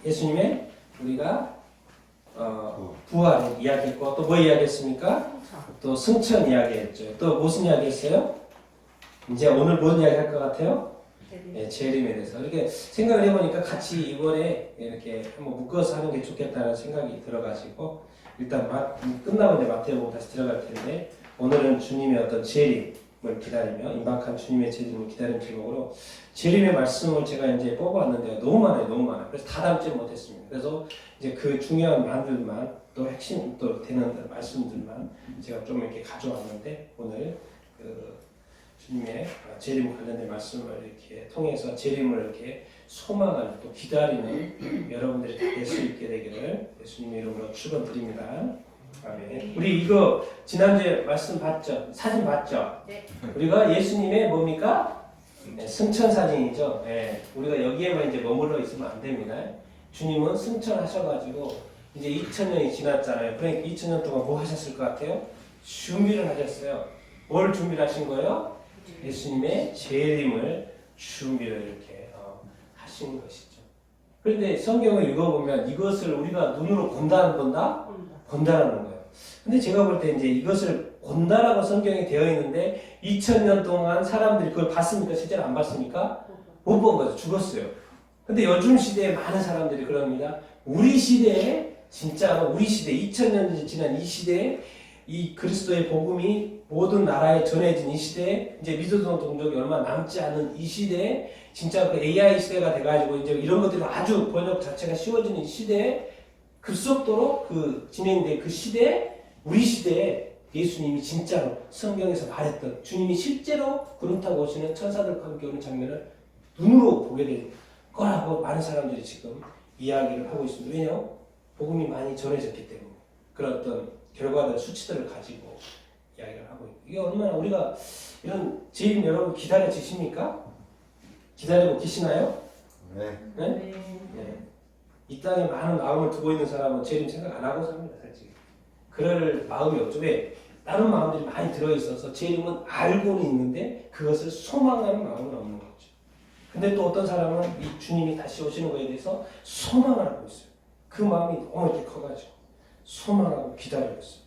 예수님의 우리가 부활 이야기했고 또 뭐 이야기했습니까? 또 승천 이야기했죠. 또 무슨 이야기했어요? 이제 오늘 뭔 이야기 할 것 같아요? 네, 재림에 대해서 이렇게 생각을 해보니까 같이 이번에 이렇게 한번 묶어서 하는 게 좋겠다는 생각이 들어가지고 일단 끝나고 이제 마태복음 다시 들어갈 텐데 오늘은 주님의 어떤 재림을 기다리며 임박한 주님의 재림을 기다리는 제목으로 재림의 말씀을 제가 이제 뽑아왔는데 너무 많아요. 그래서 다 담지 못했습니다. 그래서 이제 그 중요한 말들만 또 핵심 또 되는 말씀들만 제가 좀 이렇게 가져왔는데 오늘 그 주님의 재림 관련된 말씀을 이렇게 통해서 재림을 이렇게 소망하는 또 기다리는 여러분들이 될 수 있게 되기를 예수님의 이름으로 축원드립니다. 아멘. 우리 이거 지난주에 말씀 봤죠? 사진 봤죠? 네. 우리가 예수님의 뭡니까? 네, 승천 사진이죠. 네, 우리가 여기에만 이제 머물러 있으면 안 됩니다. 주님은 승천하셔가지고 이제 2000년이 지났잖아요. 그러니까 2000년 동안 뭐 하셨을 것 같아요? 준비를 하셨어요. 뭘 준비를 하신 거예요? 예수님의 재림을 준비를 이렇게 하신 것이죠. 그런데 성경을 읽어보면 이것을 우리가 눈으로 본다는 본다라는 거예요. 근데 제가 볼 때 이제 이것을 본다라고 성경에 되어 있는데 2000년 동안 사람들이 그걸 봤습니까? 실제로 안 봤습니까? 못 본 거죠. 죽었어요. 근데 요즘 시대에 많은 사람들이 그럽니다. 우리 시대에 진짜 우리 시대 2000년 지난 이 시대에 이 그리스도의 복음이 모든 나라에 전해진 이 시대에 이제 믿어주는 동족이 얼마 남지 않은 이 시대에 진짜 그 AI 시대가 돼가지고 이제 이런 것들이 아주 번역 자체가 쉬워지는 이 시대에 급속도로 그 진행된 그 시대에 우리 시대에 예수님이 진짜로 성경에서 말했던 주님이 실제로 구름 타고 오시는 천사들과 함께 오는 장면을 눈으로 보게 될 거라고 많은 사람들이 지금 이야기를 하고 있습니다. 왜냐하면 복음이 많이 전해졌기 때문에 그런 어떤 결과들 수치들을 가지고 이야기를 하고 있고 이게 얼마나 우리가 이런 재림 여러분 기다려지십니까? 기다리고 계시나요? 네. 네? 네. 이 땅에 많은 마음을 두고 있는 사람은 재림 생각 안 하고 삽니다. 사실 그럴 마음이 없죠. 왜? 다른 마음들이 많이 들어있어서 재림은 알고는 있는데 그것을 소망하는 마음은 없는 거죠. 근데 또 어떤 사람은 이 주님이 다시 오시는 거에 대해서 소망을 하고 있어요. 그 마음이 너무 이렇게 커가지고 소망하고 기다리고 있어요.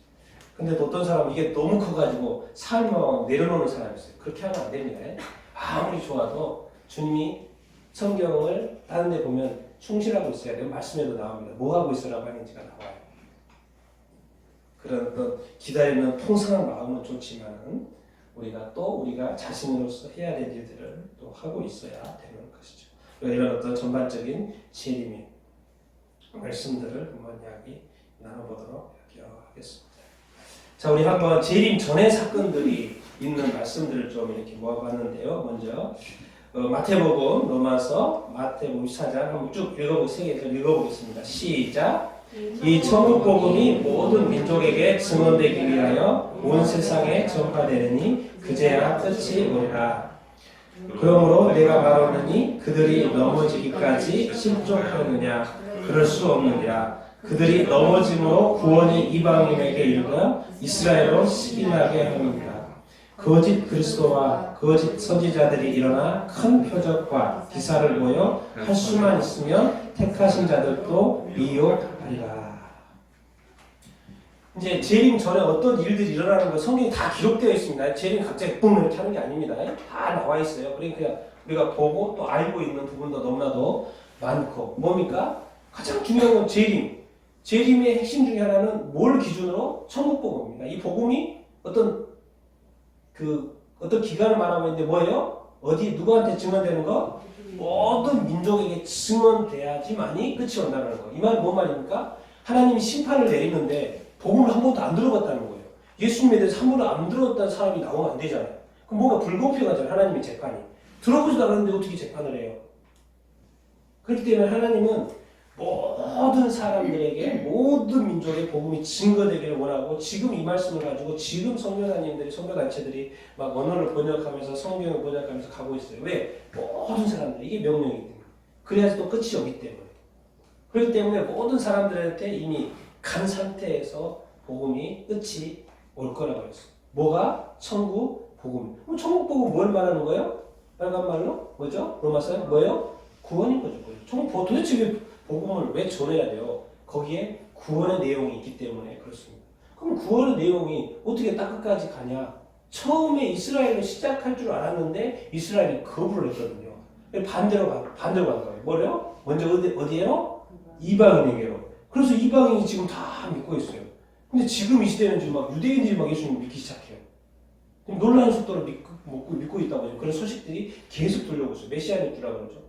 근데 또 어떤 사람은 이게 너무 커가지고 삶을 내려놓는 사람이 있어요. 그렇게 하면 안 됩니다. 아무리 좋아도 주님이 성경을 다른 데 보면 충실하고 있어야 돼요. 말씀에도 나옵니다. 뭐 하고 있으라고 하는지가 나와요. 그런 어떤 기다리는 통상한 마음은 좋지만 우리가 자신으로서 해야 될 일들을 또 하고 있어야 되는 것이죠. 이런 어떤 전반적인 재림의 말씀들을 한번 이야기 나눠보도록 하겠습니다. 자, 우리 한번 재림 전의 사건들이 있는 말씀들을 좀 이렇게 모아봤는데요. 먼저 마태복음, 로마서, 마태복음 4장 한번 쭉 읽어보겠습니다. 시작. 이 천국 복음이 모든 민족에게 증언되기 위하여 온 세상에 전파되느니 그제야 끝이 오리라. 그러므로 내가 말하노니 그들이 넘어지기까지 실족하느냐? 그럴 수 없느니라. 그들이 넘어짐으로 구원이 이방인에게 이르러 이스라엘로 시기나게 하느니라. 거짓 그리스도와 거짓 선지자들이 일어나 큰 표적과 기사를 보여 할 수만 있으면 택하신 자들도 미혹하리라. 이제 재림 전에 어떤 일들이 일어나는 거 성경이 다 기록되어 있습니다. 재림 갑자기 뿡 이렇게 하는 게 아닙니다. 다 나와 있어요. 그러니까 우리가 보고 또 알고 있는 부분도 너무나도 많고 뭡니까? 가장 중요한 건 재림. 재림의 핵심 중에 하나는 뭘 기준으로? 천국 복음입니다. 이 복음이 어떤 기간을 말하고 있는데 뭐예요? 어디 누구한테 증언되는 거? 모든 민족에게 증언돼야지만이 끝이 온다는 거. 이 말은 뭔 말입니까? 하나님이 심판을 내리는데 복음을 한 번도 안 들어봤다는 거예요. 예수님에 대해서 한 번도 안 들어봤다는 사람이 나오면 안 되잖아요. 그럼 뭔가 불공평하잖아요. 하나님의 재판이. 들어보지도 않았는데 어떻게 재판을 해요? 그렇기 때문에 하나님은 모든 사람들에게 모든 민족의 복음이 증거되기를 원하고 지금 이 말씀을 가지고 지금 선교사님들이 선교단체들이 막 언어를 번역하면서 성경을 번역하면서 가고 있어요. 왜? 모든 사람들 이게 명령이기 때문에 그래야지 또 끝이 오기 때문에 그렇기 때문에 모든 사람들한테 이미 간 상태에서 복음이 끝이 올 거라고 했어요. 뭐가? 천국 복음. 그럼 천국 복음 뭘 말하는 거예요? 빨간 말로? 뭐죠? 로마서 뭐예요? 구원인 거죠. 천국 복음 도대체 복음을 왜 전해야 돼요? 거기에 구원의 내용이 있기 때문에 그렇습니다. 그럼 구원의 내용이 어떻게 딱 끝까지 가냐? 처음에 이스라엘로 시작할 줄 알았는데 이스라엘이 거부를 했거든요. 반대로 간 거예요. 뭐래요? 먼저 어디에요? 이방인에게로. 그래서 이방인이 지금 다 믿고 있어요. 근데 지금 이 시대는 지금 막 유대인들이 막 예수님 믿기 시작해요. 놀라운 속도로 믿고 있다고 하죠. 그런 소식들이 계속 들려오고 있어요. 메시아일 주라고 그러죠.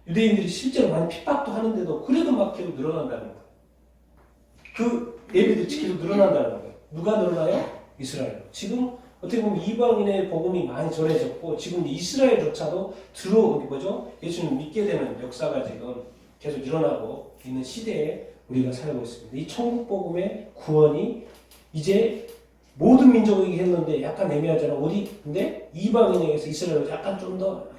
유대인들이 실제로 많이 핍박도 하는데도 그래도 막 계속 늘어난다는 거예요. 그 예배들이 계속 늘어난다는 거예요. 누가 늘어나요? 이스라엘. 지금 어떻게 보면 이방인의 복음이 많이 전해졌고 지금 이스라엘조차도 들어오기 뭐죠? 예수님 믿게 되는 역사가 지금 계속 일어나고 있는 시대에 우리가 살고 있습니다. 이 천국 복음의 구원이 이제 모든 민족에게 했는데 약간 애매하잖아. 어디? 근데 이방인에게서 이스라엘로 약간 좀 더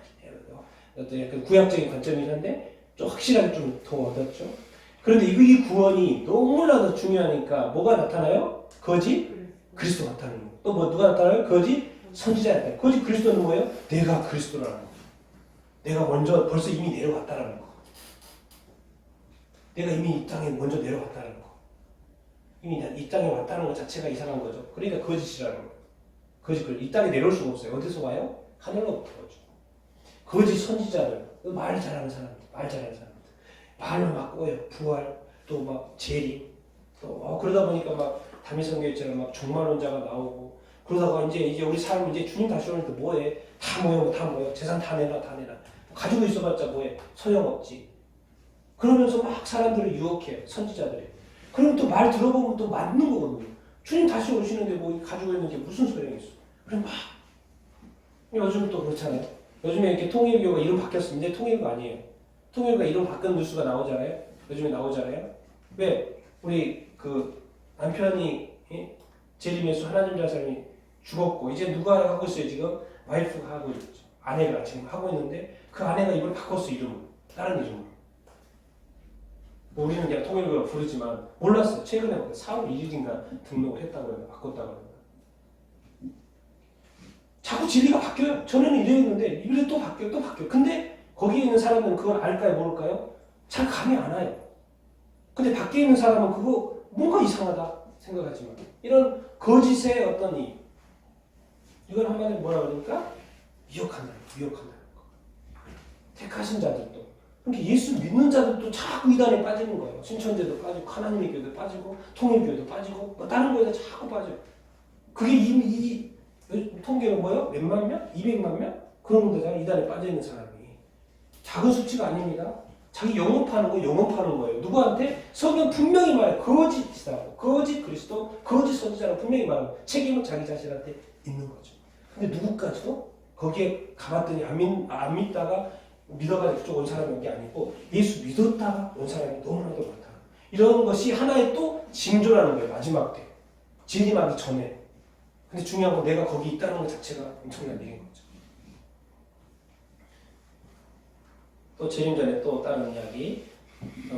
어떤 약간 구약적인 관점이긴 한데 좀 확실하게 좀 더 얻었죠. 그런데 이 구원이 너무나도 중요하니까 뭐가 나타나요? 거짓 그리스도 나타나는 거예요. 또 뭐 누가 나타나요? 거짓 선지자 나타나요. 거짓 그리스도는 뭐예요? 내가 그리스도라는 거. 내가 먼저 벌써 이미 내려왔다라는 거. 내가 이미 이 땅에 먼저 내려왔다는 거. 이미 이 땅에 왔다는 것 자체가 이상한 거죠. 그러니까 거짓이라는 거예요. 거짓, 이 땅에 내려올 수가 없어요. 어디서 와요? 하늘로부터 오죠. 거짓 선지자들, 말 잘하는 사람들, 말로 막 꼬여, 부활, 또 막 재림, 또 그러다 보니까 막 다미성교회처럼 막 종말론자가 나오고 그러다가 이제 우리 삶 이제 주님 다시 오는데 뭐해? 다 모여, 재산 다 내놔. 가지고 있어봤자 뭐해? 소용없지. 그러면서 막 사람들을 유혹해, 선지자들이. 그럼 또 말 들어보면 또 맞는 거거든요. 주님 다시 오시는데 뭐 가지고 있는 게 무슨 소용이 있어? 그럼 막 요즘 또 그렇잖아요. 요즘에 이렇게 통일교가 이름 바뀌었는데 통일교 아니에요. 통일교가 이름 바꾼 뉴스가 나오잖아요. 요즘에 나오잖아요. 왜? 우리 그 남편이 재림예수 하나님 자사님이 죽었고 이제 누가 하고 있어요 지금? 와이프가 하고 있죠. 아내가 지금 하고 있는데 그 아내가 이걸 바꿨어 이름을. 다른 이름으로. 우리는 그냥 통일교라고 부르지만 몰랐어요. 최근에 4월 1일인가 등록을 했다고 해요. 바꿨다고 해요. 자꾸 진리가 바뀌어요. 전에는 이랬는데 이번에 또 바뀌어요. 근데 거기에 있는 사람들은 그걸 알까요? 모를까요? 잘 감이 안 와요. 근데 밖에 있는 사람은 그거 뭔가 이상하다 생각하지만 이런 거짓의 어떤 이걸 한마디로 뭐라 그러니까 미혹한다는 거. 택하신 자들도 그러니까 예수 믿는 자들도 자꾸 이단에 빠지는 거예요. 신천지도 빠지고 하나님의 교회도 빠지고 통일교회도 빠지고 뭐 다른 거에도 자꾸 빠져요. 그게 이미 통계가 뭐예요? 몇만 명? 200만 명? 그런 데다가 이단에 빠져있는 사람이 작은 수치가 아닙니다. 자기 영업하는 거예요. 누구한테? 성경 분명히 말해요. 거짓이라고. 거짓 그리스도, 거짓 선지자라고 분명히 말해요. 책임은 자기 자신한테 있는 거죠. 근데 누구까지도 거기에 가봤더니 안 믿다가 믿어가지고 그쪽 온 사람이 온 게 아니고 예수 믿었다가 온 사람이 너무나도 많다. 이런 것이 하나의 또 징조라는 거예요. 마지막 때. 재림하기 전에. 근데 중요한 건 내가 거기 있다는 것 자체가 엄청난 일인 거죠. 또 재림 전에 또 다른 이야기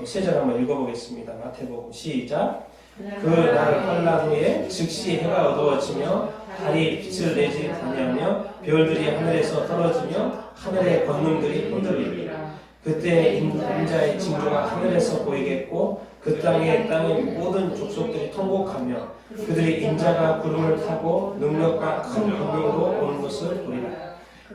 3절 한번 읽어보겠습니다. 마태복음 시작. 그날 환란 후에 즉시 해가 어두워지며 달이 빛을 내지 아니하며 별들이 하늘에서 떨어지며 하늘의 권능들이 흔들리리라. 그때 인자의 징조가 하늘에서 보이겠고 그 땅의 모든 족속들이 통곡하며 그들이 인자가 구름을 타고 능력과 큰 권능으로 오는 것을 보리라.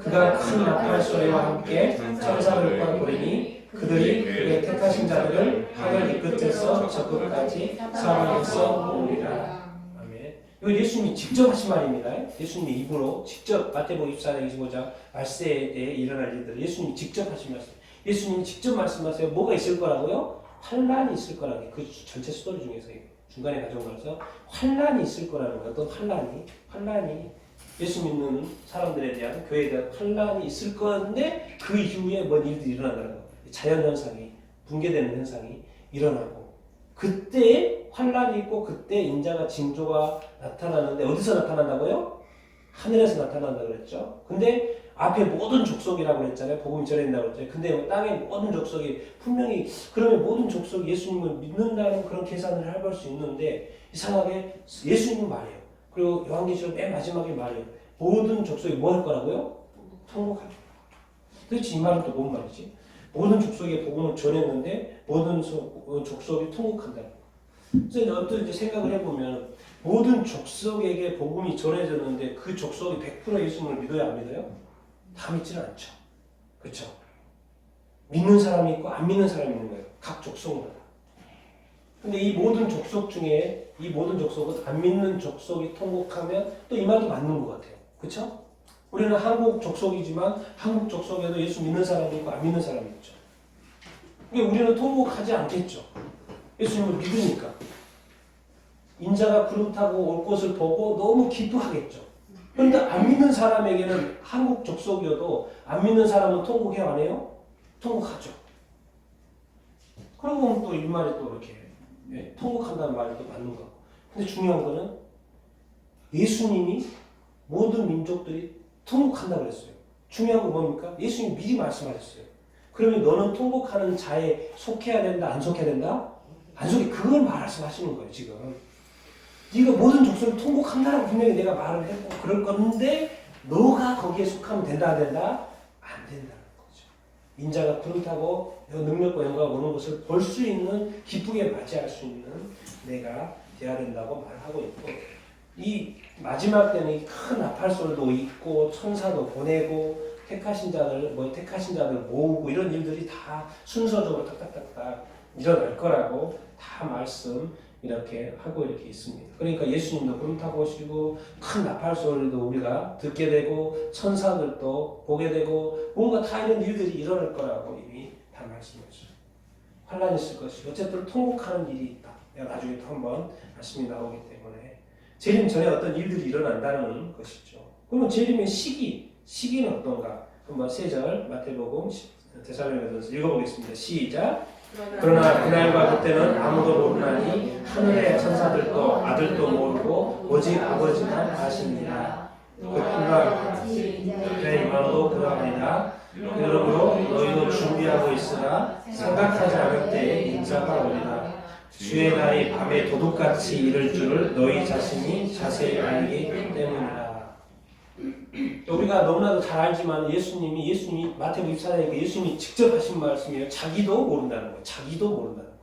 그가 큰 나팔 소리와 함께 천사들과 보리니 그들이 그의 택하신 자들을 하늘 이 끝에서 저 끝까지 사방에서 모으리라. 아멘. 이거 예수님이 직접 하신 말입니다. 예수님이 입으로 직접 마태복음 24장 25장 말세에 대해 일어날 일들을 예수님이 직접 하신 말씀. 예수님이 직접 말씀하세요. 뭐가 있을 거라고요? 환란이 있을 거라는 게 그 전체 스토리 중에서 중간에 가져온 거라서 환란이 있을 거라는 거예요. 어떤 환란이 예수 믿는 사람들에 대한 교회에 대한 환란이 있을 건데 그 이후에 뭔 일들이 일어난다는 거예요. 자연현상이 붕괴되는 현상이 일어나고 그때 환란이 있고 그때 인자가 징조가 나타나는데 어디서 나타난다고요? 하늘에서 나타난다고 그랬죠. 근데 앞에 모든 족속이라고 그랬잖아요. 복음이 전해진다고 그랬죠. 근데 땅의 모든 족속이 분명히 그러면 모든 족속이 예수님을 믿는다는 그런 계산을 해볼 수 있는데 이상하게 예수님은 말이에요. 그리고 요한계시록 맨 마지막에 말이에요. 모든 족속이 뭐 할 거라고요? 통곡할 거라고. 도대체 이 말은 또 뭔 말이지? 모든 족속에 복음을 전했는데 모든 족속이 통곡한다. 그래서 어떤 이제 생각을 해보면 모든 족속에게 복음이 전해졌는데 그 족속이 100% 예수님을 믿어야 안 믿어요? 다 믿지는 않죠. 그렇죠? 믿는 사람이 있고 안 믿는 사람이 있는 거예요. 각 족속마다. 근데 이 모든 족속 중에 이 모든 족속은 안 믿는 족속이 통곡하면 또 이 말도 맞는 것 같아요. 그렇죠? 우리는 한국 족속이지만 한국 족속에도 예수 믿는 사람이 있고 안 믿는 사람이 있죠. 그러니까 우리는 통곡하지 않겠죠. 예수님을 믿으니까. 인자가 구름 타고 올 것을 보고 너무 기뻐하겠죠. 그런데 안 믿는 사람에게는 한국 족속이어도 안 믿는 사람은 통곡해요, 안 해요? 통곡하죠. 그러고 보면 또 이 말이 또 이렇게 통곡한다는 말이 또 맞는 거고. 근데 중요한 거는 예수님이 모든 민족들이 통곡한다고 그랬어요. 중요한 건 뭡니까? 예수님이 미리 말씀하셨어요. 그러면 너는 통곡하는 자에 속해야 된다, 안 속해야 된다? 안 속해. 그걸 말씀하시는 거예요, 지금. 네가 모든 족속을 통곡한다라고 분명히 내가 말을 했고 그럴 건데 너가 거기에 속하면 된다, 안 된다? 안 된다는 거죠. 인자가 구름 타고 능력과 영광 오는 것을 볼 수 있는, 기쁘게 맞이할 수 있는 내가 돼야 된다고 말하고 있고, 이 마지막 때는 큰 나팔소리도 있고 천사도 보내고 택하신 자들 모으고 이런 일들이 다 순서적으로 딱딱딱딱 일어날 거라고 다 말씀 이렇게 하고 이렇게 있습니다. 그러니까 예수님도 구름 타고 오시고 큰 나팔소리도 우리가 듣게 되고 천사들도 보게 되고 뭔가 다 이런 일들이 일어날 거라고 이미 다 말씀했어요. 환란이 있을 것이고 어쨌든 통곡하는 일이 있다. 내가 나중에 또 한번 말씀이 나오기 때문에 재림 전에 어떤 일들이 일어난다는 것이죠. 그러면 재림의 시기는 어떤가? 한번 3절 마태복음 데살로니가전서 읽어보겠습니다. 시작. 그러나 그날과 그때는 아무도 모르나니 하늘의 천사들도 아들도 모르고 오직 아버지만 아십니다. 그가 그의 임함도 그러하니라. 그러므로 너희도 준비하고 있으라. 생각하지 않을 때에 인자가 오리라. 주의 날이 밤에 도둑같이 이를 줄을 너희 자신이 자세히 알기 때문이라. 우리가 너무나도 잘 알지만 예수님이 마태복음 24장에 예수님이 직접 하신 말씀이에요. 자기도 모른다는 거예요. 자기도 모른다는 거예요.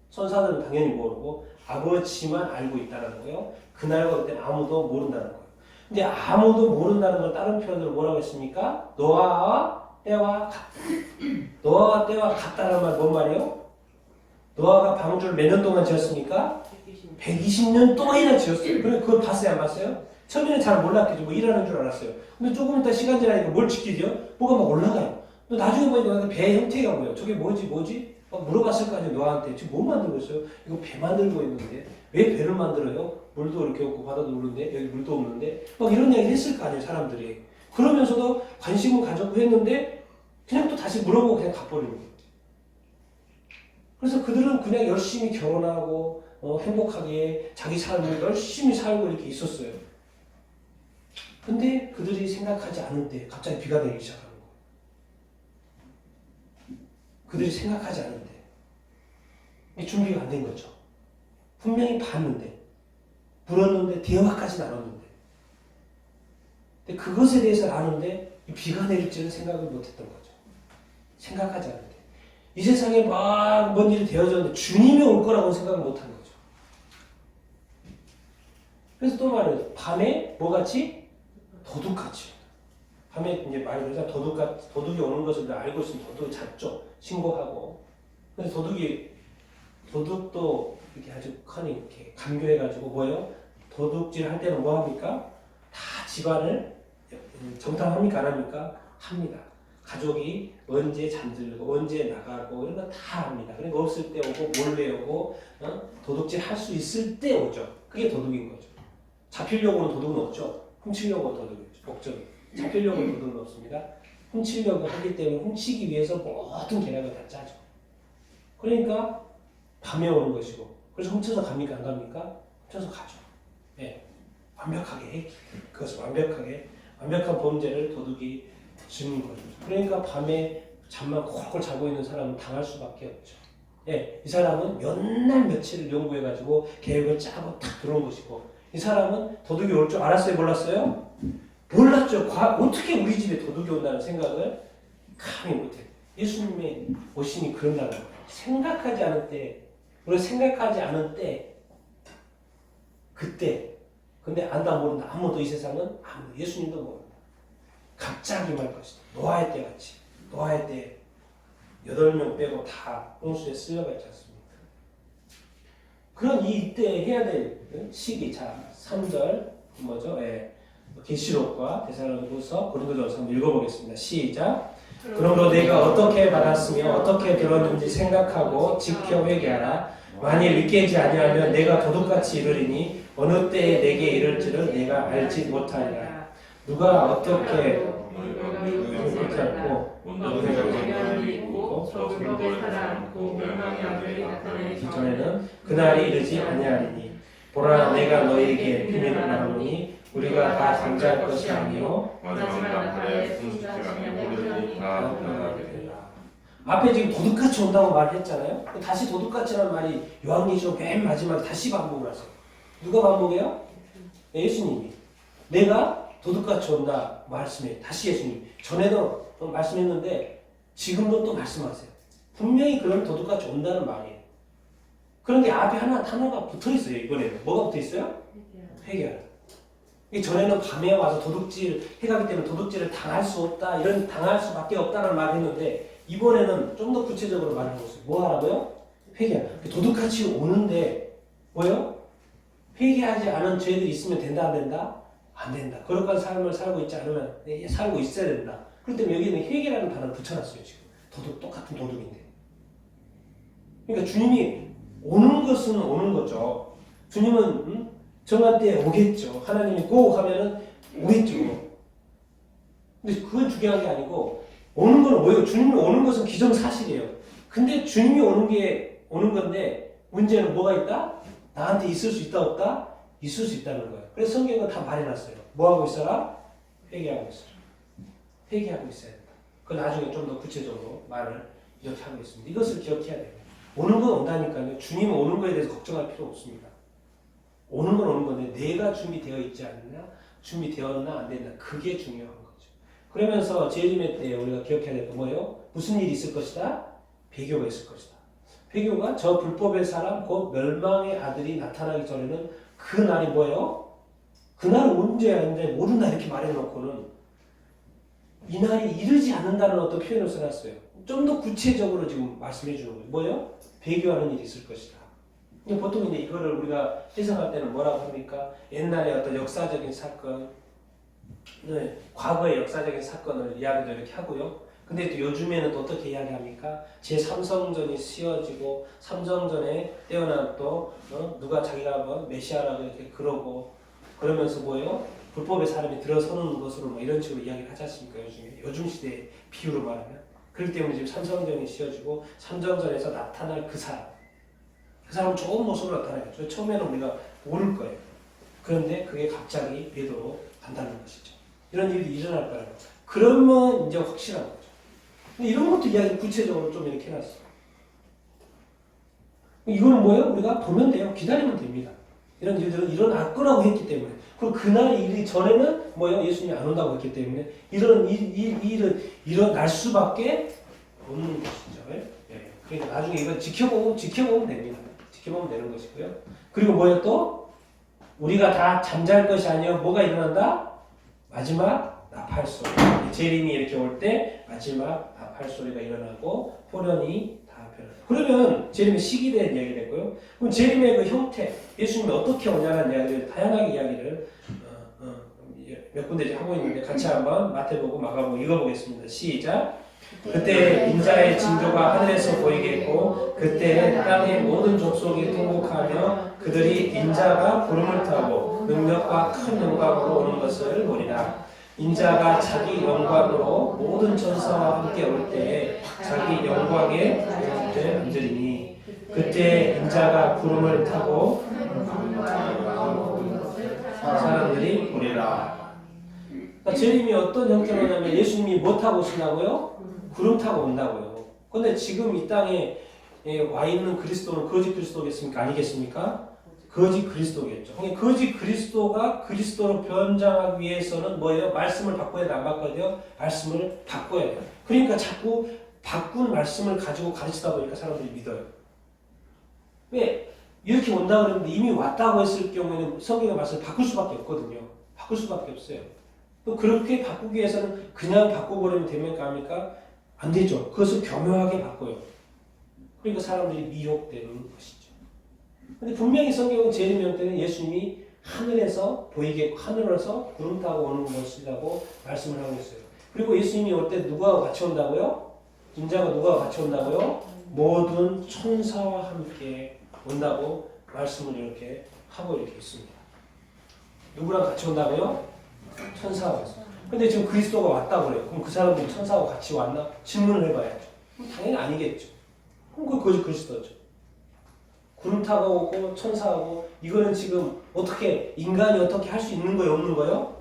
천사들은 당연히 모르고 아버지만 알고 있다는 거예요. 그날과 그때 아무도 모른다는 거예요. 근데 아무도 모른다는 걸 다른 표현으로 뭐라고 했습니까? 노아와 때와 같다. 노아와 때와 같다는 말 뭔 말이에요? 노아가 방주를 몇 년 동안 지었습니까? 120년 동안이나 지었어요. 그래 그걸 봤어요, 안 봤어요? 처음에는 잘 몰랐겠죠. 뭐 일하는 줄 알았어요. 근데 조금 있다 시간 지나니까 뭘 지키죠? 뭐가 막 올라가요. 또 나중에 보니까 배 형태가 뭐예요? 저게 뭐지? 막 물어봤을 거 아니에요, 노아한테. 지금 뭐 만들고 있어요? 이거 배 만들고 있는데 왜 배를 만들어요? 물도 이렇게 없고 바다도 없는데 여기 물도 없는데 막 이런 얘기 했을 거 아니에요, 사람들이. 그러면서도 관심을 가졌고 했는데 그냥 또 다시 물어보고 그냥 가버리는 거예요. 그래서 그들은 그냥 열심히 결혼하고 행복하게 자기 삶을 열심히 살고 이렇게 있었어요. 근데 그들이 생각하지 않은데 갑자기 비가 내리기 시작하는 거예요. 그들이 생각하지 않은데 준비가 안 된 거죠. 분명히 봤는데 불었는데 대화까지는 안 왔는데 근데 그것에 대해서 아는데 비가 내릴지는 생각을 못했던 거죠. 생각하지 않은데 이 세상에 막 뭔 일이 되어졌는데 주님이 올 거라고 생각을 못한 거죠. 그래서 또 말해요. 밤에 뭐같이? 도둑같이. 밤에 이제 많이 그러잖아. 도둑이 오는 것을 알고 있으면 도둑이 잡죠. 신고하고. 그래서 도둑도 이렇게 아주 커니 이렇게 감교해가지고 뭐예요? 도둑질 할 때는 뭐 합니까? 다 집안을 정탐합니까? 안 합니까? 합니다. 가족이 언제 잠들고 언제 나가고 이런 거 다 합니다. 그러니까 없을 때 오고 몰래 오고 도둑질 할 수 있을 때 오죠. 그게 도둑인 거죠. 잡히려고는 도둑은 없죠. 훔치려고 도둑이죠. 목적이. 잡히려고는 도둑은 없습니다. 훔치려고 하기 때문에 훔치기 위해서 모든 계략을 다 짜죠. 그러니까 밤에 오는 것이고 그래서 훔쳐서 갑니까? 안 갑니까? 훔쳐서 가죠. 네. 완벽하게 그것을 완벽한 범죄를 도둑이 짓는 거죠. 그러니까 밤에 잠만 콜콜 자고 있는 사람은 당할 수밖에 없죠. 예, 이 사람은 몇 날 며칠을 연구해가지고 계획을 짜고 탁 들어온 것이고 이 사람은 도둑이 올 줄 알았어요? 몰랐어요? 몰랐죠. 어떻게 우리 집에 도둑이 온다는 생각을 감히 못해요. 예수님의 오심이 그런다는 거예요. 생각하지 않을 때, 우리가 생각하지 않을 때, 그때. 근데 안다 모른다. 아무도 이 세상은 아무도 예수님도 모른다. 갑자기 말 것이다. 노아의 때 같이. 노아의 때 8명 빼고 다 홍수에 쓸려가 있지 않습니까? 그런 이때 해야 될 시기. 자, 3절 뭐죠? 예. 계시록과 데살로니가서 고린도전서 한번 읽어보겠습니다. 시작. 그러므로 내가 어떻게 받았으며 어떻게 들었는지 생각하고 지켜 회개하라. 만일 믿겠지 아니하면 내가 도둑같이 이르리니 어느 때에 내게 이를지를 내가 알지 못하리라. 누가 어떻게 그렇게 않고 기존에는 그날이 이르지 아니하리니 보라 내가 너희에게 비밀을 말하노니 우리가 다 잠잘 것이 아니요 앞에 지금 도둑같이 온다고 말했잖아요. 다시 도둑같이라는 말이 요한계시록 맨 마지막에 다시 반복을 하세요. 누가 반복해요? 예수님이. 내가 도둑같이 온다 말씀해. 다시 예수님. 전에도 말씀했는데 지금도 또 말씀하세요. 분명히 그런 도둑같이 온다는 말이에요. 그런데 앞에 하나 단어가 붙어있어요. 이번에는. 뭐가 붙어있어요? 회개하라. 전에는 밤에 와서 도둑질 해가기 때문에 도둑질을 당할 수 없다. 이런 당할 수밖에 없다는 말을 했는데 이번에는 좀 더 구체적으로 말하고 있어요. 뭐 하라고요? 회개하라. 도둑같이 오는데 뭐요? 회개하지 않은 죄들이 있으면 된다 안 된다? 안 된다. 거룩한 삶을 살고 있지 않으면 살고 있어야 된다. 그렇기 때문에 여기는 회개라는 단어를 붙여놨어요. 지금 도둑 똑같은 도둑인데. 그러니까 주님이 오는 것은 오는 거죠. 주님은 정한 때에 오겠죠. 하나님이 고 하면은 오겠죠. 근데 그건 중요한 게 아니고 오는 건 뭐예요? 주님이 오는 것은 기정사실이에요. 근데 주님이 오는 건데 문제는 뭐가 있다? 나한테 있을 수 있다 없다? 있을 수 있다는 거예요. 그래서 성경은 다 말해놨어요. 뭐 하고 있어라? 회개하고 있어라. 회개하고 있어야 된다. 그 나중에 좀 더 구체적으로 말을 이렇게 하고 있습니다. 이것을 기억해야 돼요. 오는 건 온다니까요. 주님이 오는 거에 대해서 걱정할 필요 없습니다. 오는 건 오는 건데 내가 준비되어 있지 않느냐? 준비되었나 안 됐나? 그게 중요한 거죠. 그러면서 재림의 때 우리가 기억해야 될 건 뭐예요? 무슨 일이 있을 것이다? 배교가 있을 것이다. 배교가 저 불법의 사람 곧 멸망의 아들이 나타나기 전에는 그 날이 뭐예요? 그날은 언제인데 모른다 이렇게 말해놓고는 이 날이 이르지 않는다는 어떤 표현을 써놨어요. 좀 더 구체적으로 지금 말씀해 주는 거예요. 뭐예요? 배교하는 일이 있을 것이다. 보통 이제 이거를 우리가 해석할 때는 뭐라고 합니까? 옛날에 어떤 역사적인 사건, 네, 과거의 역사적인 사건을 이야기도 이렇게 하고요. 근데 또 요즘에는 또 어떻게 이야기합니까? 제3성전이 씌워지고 삼성전에 태어난 또 누가 자기가 뭐 메시아라고 이렇게 그러고 그러면서 뭐예요? 불법의 사람이 들어서는 것으로 뭐 이런 식으로 이야기를 하지 않습니까? 요즘 시대의 비유로 말하면. 그렇기 때문에 지금 삼성전이 씌워지고 삼성전에서 나타날 그 사람은 좋은 모습으로 나타나요. 처음에는 우리가 모를 거예요. 그런데 그게 갑자기 궤도로 간다는 것이죠. 이런 일이 일어날 거라고. 그러면 이제 확실한 거죠. 근데 이런 것도 이야기 구체적으로 좀 이렇게 해놨어. 이거는 뭐예요? 우리가 보면 돼요. 기다리면 됩니다. 이런 일들은 일어날 거라고 했기 때문에. 그리고 그날 일이 전에는 뭐예요? 예수님이 안 온다고 했기 때문에 이런 일은 일어날 수밖에 없는 것이죠. 예. 그러니까 나중에 이건 지켜보면 됩니다. 지켜보면 되는 것이고요. 그리고 뭐예요 또? 우리가 다 잠잘 것이 아니요 뭐가 일어난다? 마지막 나팔 소리. 재림이 이렇게 올 때 마지막 나팔 소리가 일어나고 호련이 다 변한다. 그러면 재림의 시기에 대한 이야기를 했고요. 그럼 재림의 그 형태, 예수님이 어떻게 오냐는 이야기를 다양하게 이야기를 몇 군데 이제 하고 있는데 같이 한번 마태복음, 마가복음 읽어보겠습니다. 시작. 그때 인자의 징조가 하늘에서 보이겠고 그때 땅의 모든 족속이 통곡하며 그들이 인자가 구름을 타고 능력과 큰 영광으로 오는 것을 보리라. 인자가 자기 영광으로 모든 천사와 함께 올 때에 자기 영광에 앉으리니 그때 인자가 구름을 타고 사람들이 보리라. 그러니까 재림이 어떤 형태로냐면 예수님이 뭐 타고 오신다고요? 구름 타고 온다고요. 그런데 지금 이 땅에 와 있는 그리스도는 거짓 그리스도겠습니까? 아니겠습니까? 거짓 그리스도겠죠. 거짓 그리스도가 그리스도로 변장하기 위해서는 뭐예요? 말씀을 바꿔야 돼? 안 바꿔야 돼요? 말씀을 바꿔야 돼요. 그러니까 자꾸 바꾼 말씀을 가지고 가르치다 보니까 사람들이 믿어요. 왜? 이렇게 온다 그러는데 이미 왔다고 했을 경우에는 성경의 말씀을 바꿀 수밖에 없거든요. 바꿀 수밖에 없어요. 또 그렇게 바꾸기 위해서는 그냥 바꿔버리면 됩니까? 합니까? 안 되죠. 그것을 교묘하게 바꿔요. 그러니까 사람들이 미혹되는 것이죠. 근데 분명히 성경은 재림명 때는 예수님이 하늘에서 보이게 하늘에서 구름 타고 오는 것이라고 말씀을 하고 있어요. 그리고 예수님이 올 때 누구와 같이 온다고요? 인자가 누구와 같이 온다고요? 모든 천사와 함께 온다고 말씀을 이렇게 하고 이렇게 있습니다. 누구랑 같이 온다고요? 천사와 같이. 근데 지금 그리스도가 왔다고 그래요. 그럼 그 사람들이 천사와 같이 왔나? 질문을 해봐야죠. 당연히 아니겠죠. 그럼 그것이 그리스도죠. 구름 타고 오고 천사하고 이거는 지금 어떻게 인간이 어떻게 할 수 있는 거예요? 없는 거예요?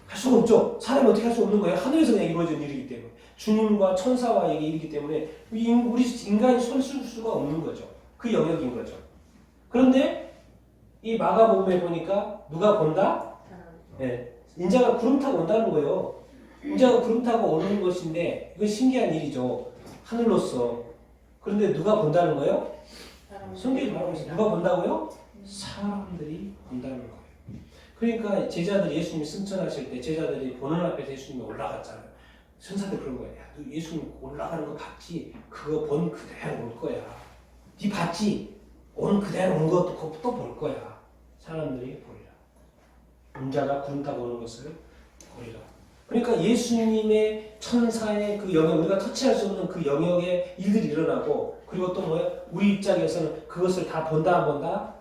할 수가 없죠. 사람이 어떻게 할 수 없는 거예요? 하늘에서 그냥 이루어진 일이기 때문에. 주님과 천사와 이게 일이기 때문에 우리 인간이 손 쓸 수가 없는 거죠. 그 영역인 거죠. 그런데 이 마가복음에 보니까 누가 본다? 네. 인자가 구름 타고 온다는 거예요. 인자가 구름 타고 오는 것인데 이건 신기한 일이죠. 하늘로서. 그런데 누가 본다는 거예요? 성경이 말하고 있어요. 누가 본다고요? 사람들이 본다는 거예요. 그러니까 제자들이 예수님이 승천하실 때 제자들이 보는 앞에서 예수님이 올라갔잖아요. 천사들 그런 거예요. 야, 너 예수님 올라가는 거 봤지? 그거 본 그대로 올 거야. 네 봤지? 오는 그대로 온 것도 또 볼 거야. 사람들이 보리라. 인자가 구름 타고 오는 것을 보리라. 그러니까 예수님의 천사의 그 영역, 우리가 터치할 수 없는 그 영역의 일들이 일어나고, 그리고 또 뭐예요? 우리 입장에서는 그것을 다 본다 안 본다?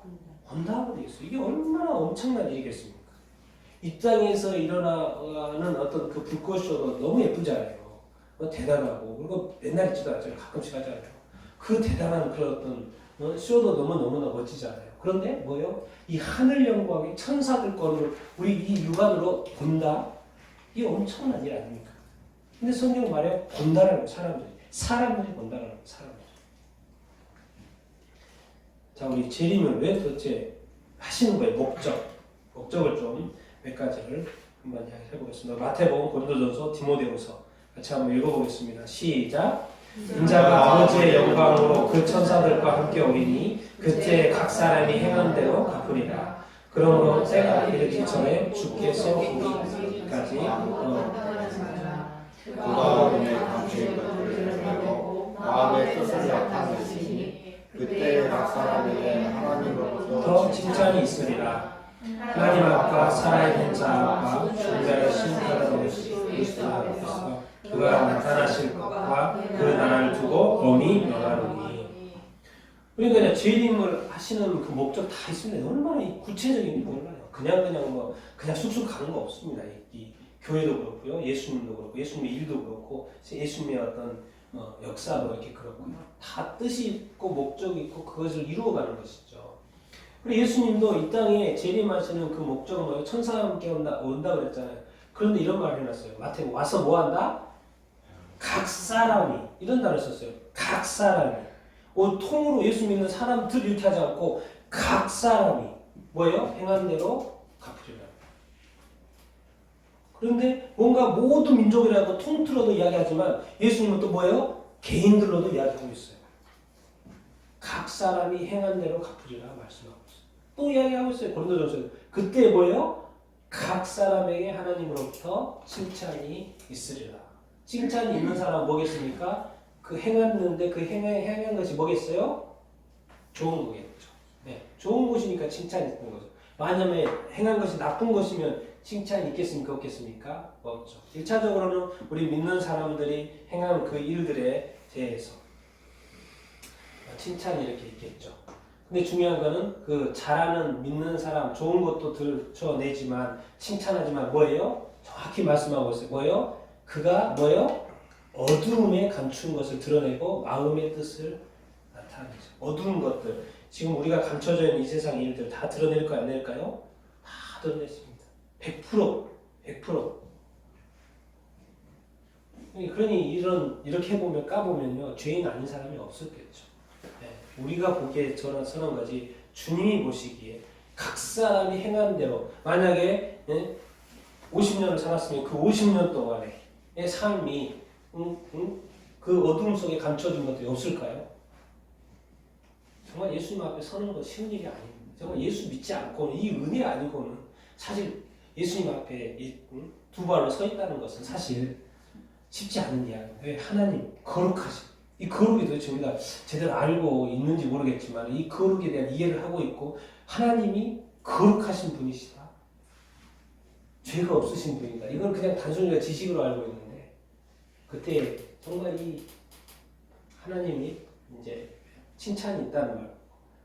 본다고 돼 있어요. 이게 얼마나 엄청난 일이겠습니까? 이 땅에서 일어나는 어떤 그 불꽃쇼도 너무 예쁘잖아요. 대단하고, 그리고 맨날 있지도 않잖아요. 가끔씩 하잖아요. 그 대단한 그런 어떤 쇼도 너무너무나 멋지잖아요. 그런데 뭐예요? 이 하늘 영광의 천사들 거를 우리 이 육안으로 본다? 이게 엄청난 일 아닙니까? 근데 성경 말에 본다라는 사람들이 본다라는 거예요. 사람들이. 자, 우리 재림을 왜 도대체 하시는 거예요? 목적을 좀 몇 가지를 한번 이야기해 보겠습니다. 마태복음, 고린도전서, 디모데후서 같이 한번 읽어보겠습니다. 시작. 인자가 아버지의 영광으로 그 천사들과 함께 오리니 그때 각 사람이 행한 대로 갚으리라. 그러므로 때가 이르기 전에 주께서 오기까지 그가 몸에 감추인 것들을 드러내고 마음의 뜻을 나타내시니 그때 각 사람에게 하나님으로부터 더 칭찬이 있으리라. 하나님 앞과 살아있는 자 앞과 중자를 심판하러 오실 그리스도 그가 나타나실 것과 그 나라를 두고 엄히 명하노니. 그러니까 재림을 하시는 그 목적 다 있습니다. 얼마나 구체적인 몰라요. 그냥 쑥쑥 가는 거 없습니다. 이 교회도 그렇고요, 예수님도 그렇고, 예수님의 일도 그렇고, 예수님의 어떤 역사도 이렇게 그렇고요. 다 뜻이 있고 목적이 있고 그것을 이루어가는 것이죠. 그리고 예수님도 이 땅에 재림하시는 그 목적은 뭐예요? 천사와 함께 온다 그랬잖아요. 그런데 이런 말을 해놨어요. 마태복음 와서 뭐 한다? 각 사람이 이런 단어를 썼어요. 각 사람이. 통으로 예수 믿는 사람들 이렇게 하지 않고 각 사람이 뭐예요? 행한 대로 갚으리라. 그런데 뭔가 모든 민족이라고 통틀어도 이야기하지만 예수님은 또 뭐예요? 개인들로도 이야기하고 있어요. 각 사람이 행한 대로 갚으리라 말씀하고 있어요. 또 이야기하고 있어요. 고린도전서에. 그때 뭐예요? 각 사람에게 하나님으로부터 칭찬이 있으리라. 칭찬이 있는 사람은 뭐겠습니까? 그 행했는데 그 행한 것이 뭐겠어요? 좋은 거겠죠. 네, 좋은 것이니까 칭찬이 있는 거죠. 만약에 행한 것이 나쁜 것이면 칭찬이 있겠습니까? 없겠습니까? 없죠. 1차적으로는 우리 믿는 사람들이 행한 그 일들에 대해서 칭찬이 이렇게 있겠죠. 근데 중요한 거는 그 잘하는 믿는 사람 좋은 것도 들춰내지만 칭찬하지만 뭐예요? 정확히 말씀하고 있어요. 뭐예요? 그가 뭐예요? 어두움에 감춘 것을 드러내고 마음의 뜻을 나타내죠. 어두운 것들 지금 우리가 감춰져 있는 이 세상 일들 다 드러낼까요? 안 낼까요? 다 드러냈습니다. 100%. 그러니 이렇게 보면 까보면요 죄인 아닌 사람이 없었겠죠. 네, 우리가 보기에 저런 선한 거지 주님이 보시기에 각 사람이 행한 대로 만약에 50년을 살았으면 그 50년 동안의 삶이 그 그 어둠 속에 감춰진 것들이 없을까요? 정말 예수님 앞에 서는 거 쉬운 일이 아닙니다. 정말 예수 믿지 않고는 이 은혜 아니고는 사실 예수님 앞에 두 발로 서 있다는 것은 사실 쉽지 않은 이야기예요. 왜? 하나님 거룩하신 이 거룩이 도대체 우리가 제대로 알고 있는지 모르겠지만 이 거룩에 대한 이해를 하고 있고 하나님이 거룩하신 분이시다. 죄가 없으신 분이다. 이걸 그냥 단순히 지식으로 알고 있는데 그때 정말 이 하나님이 이제 칭찬이 있다는 말.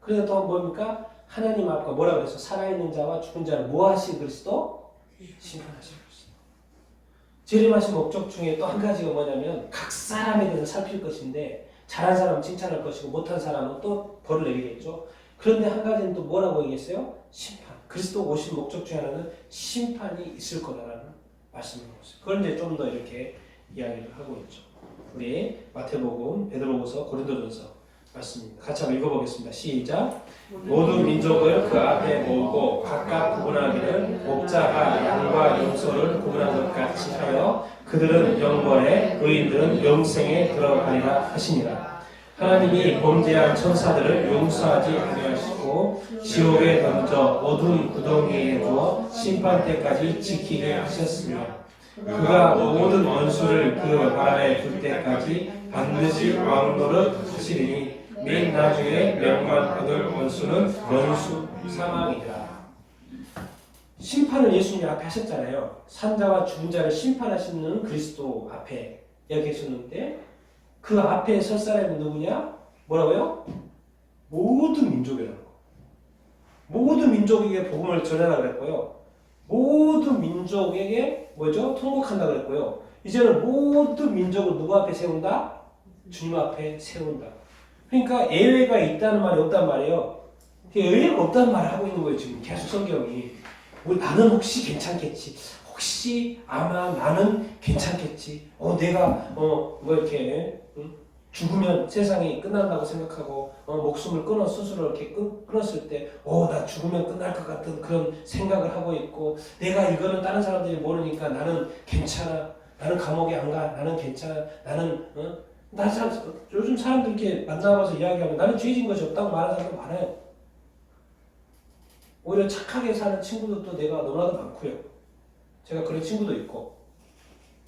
그래서 또 뭡니까? 하나님 앞과 뭐라고 해서 살아있는 자와 죽은 자를 뭐 하신 그리스도? 심판하신 그리스도. 재림하신 목적 중에 또 한 가지가 뭐냐면 각 사람에 대해서 살필 것인데 잘한 사람은 칭찬할 것이고 못한 사람은 또 벌을 내리겠죠. 그런데 한 가지는 또 뭐라고 얘기했어요? 심판. 그리스도 오신 목적 중에 하나는 심판이 있을 거다라는 말씀을 하고 있어요. 그걸 이제 좀 더 이렇게 이야기를 하고 있죠. 우리 마태복음, 베드로후서, 고린도전서 말씀입니다. 같이 한번 읽어보겠습니다. 시작. 모든 민족을 그 앞에 모으고 각각 구분하기를 목자가 양과 염소를 구분한 것 같이 하여 그들은 영벌에 의인들은 영생에 들어가리라 하시니라. 하나님이 범죄한 천사들을 용서하지 아니하시고 지옥에 던져 어두운 구덩이에 두어 심판 때까지 지키게 하셨으며 그가 모든 원수를 그 발에 둘 때까지 반드시 왕노릇 하시리니 맨 나중에 명망받을 원수는 원수 사망이라. 심판을 예수님 앞에 하셨잖아요. 산자와 죽은 자를 심판하시는 그리스도 앞에 이야기하셨는데 그 앞에 설 사람이 누구냐? 뭐라고요? 모든 민족이라고. 모든 민족에게 복음을 전하라 그랬고요. 모든 민족에게 뭐죠? 통곡한다 그랬고요. 이제는 모든 민족을 누구 앞에 세운다? 주님 앞에 세운다. 그러니까 예외가 있다는 말이 없단 말이에요. 예외가 없다는 말을 하고 있는 거예요. 지금 계속 성경이. 나는 혹시 괜찮겠지. 혹시 아마 나는 괜찮겠지. 내가 뭐 이렇게 죽으면 세상이 끝난다고 생각하고 목숨을 끊어 스스로 이렇게 끊었을 때 나 죽으면 끝날 것 같은 그런 생각을 하고 있고 내가 이거는 다른 사람들이 모르니까 나는 괜찮아. 나는 감옥에 안 가. 나는 괜찮아. 나는 요즘 사람들 이렇게 만나봐서 이야기하면 나는 죄진 것이 없다고 말하는 사람도 많아요. 오히려 착하게 사는 친구들도 내가 너무나도 많고요. 제가 그런 친구도 있고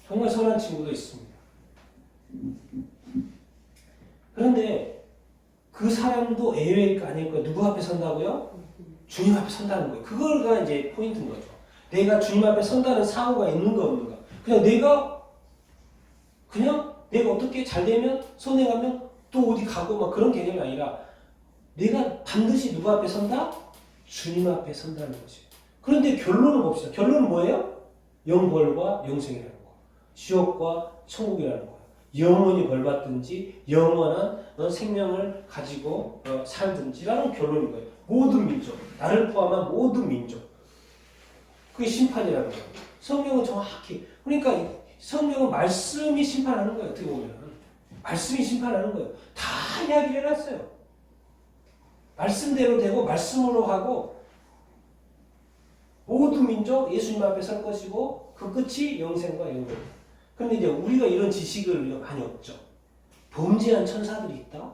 정말 선한 친구도 있습니다. 그런데 그 사람도 예외일까 아닐까? 누구 앞에 선다고요? 주님 앞에 선다는 거예요. 그거가 이제 포인트인 거죠. 내가 주님 앞에 선다는 사고가 있는가 없는가. 그냥 내가 어떻게 잘 되면 선행하면 또 어디 가고 막 그런 개념이 아니라 내가 반드시 누구 앞에 선다? 주님 앞에 선다는 거지. 그런데 결론을 봅시다. 결론은 뭐예요? 영벌과 영생이라는 거. 지옥과 천국이라는 거. 영원히 벌받든지 영원한 생명을 가지고 살든지라는 결론인 거예요. 모든 민족, 나를 포함한 모든 민족. 그게 심판이라는 거예요. 성경은 정확히. 그러니까 성경은 말씀이 심판하는 거예요. 어떻게 보면. 말씀이 심판하는 거예요. 다 이야기를 해놨어요. 말씀대로 되고 말씀으로 하고 모든 민족 예수님 앞에 설 것이고 그 끝이 영생과 영광입니다. 그런데 이제 우리가 이런 지식을 많이 없죠. 범죄한 천사들이 있다?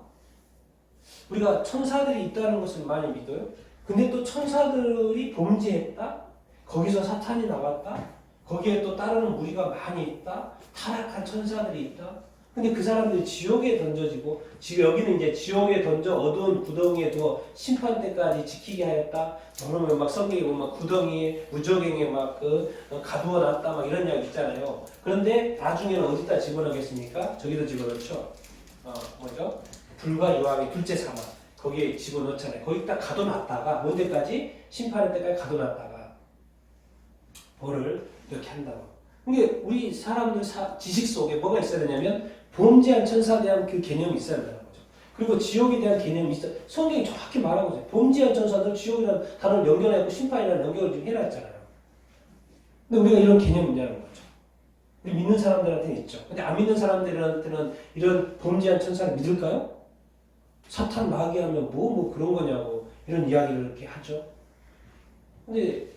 우리가 천사들이 있다는 것을 많이 믿어요. 근데 또 천사들이 범죄했다? 거기서 사탄이 나왔다? 거기에 또 따르는 무리가 많이 있다? 타락한 천사들이 있다? 근데 그 사람들이 지옥에 던져지고 여기는 이제 지옥에 던져 어두운 구덩이에 두어 심판 때까지 지키게 하였다. 그러면 막 성경에 보면 구덩이에 무적행에 막 가두어 놨다 막 이런 이야기 있잖아요. 그런데 나중에는 어디다 집어넣겠습니까? 저기도 집어넣죠. 뭐죠? 불과 유황의 둘째 사막 거기에 집어넣잖아요. 거기 딱 가둬놨다가 언제까지? 심판할 때까지 가둬놨다가 벌을 이렇게 한다고. 근데 우리 사람들 지식 속에 뭐가 있어야 되냐면 범죄한 천사에 대한 그 개념이 있어야 된다는 거죠. 그리고 지옥에 대한 개념이 있어요. 성경이 정확히 말하고 있어요. 범죄한 천사들 지옥이라는 단어를 연결하고 심판이라는 연결을 좀 해놨잖아요. 근데 우리가 이런 개념이 있냐는 거죠. 우리 믿는 사람들한테는 있죠. 근데 안 믿는 사람들한테는 이런 범죄한 천사를 믿을까요? 사탄 마귀하면 뭐 그런 거냐고 이런 이야기를 이렇게 하죠. 근데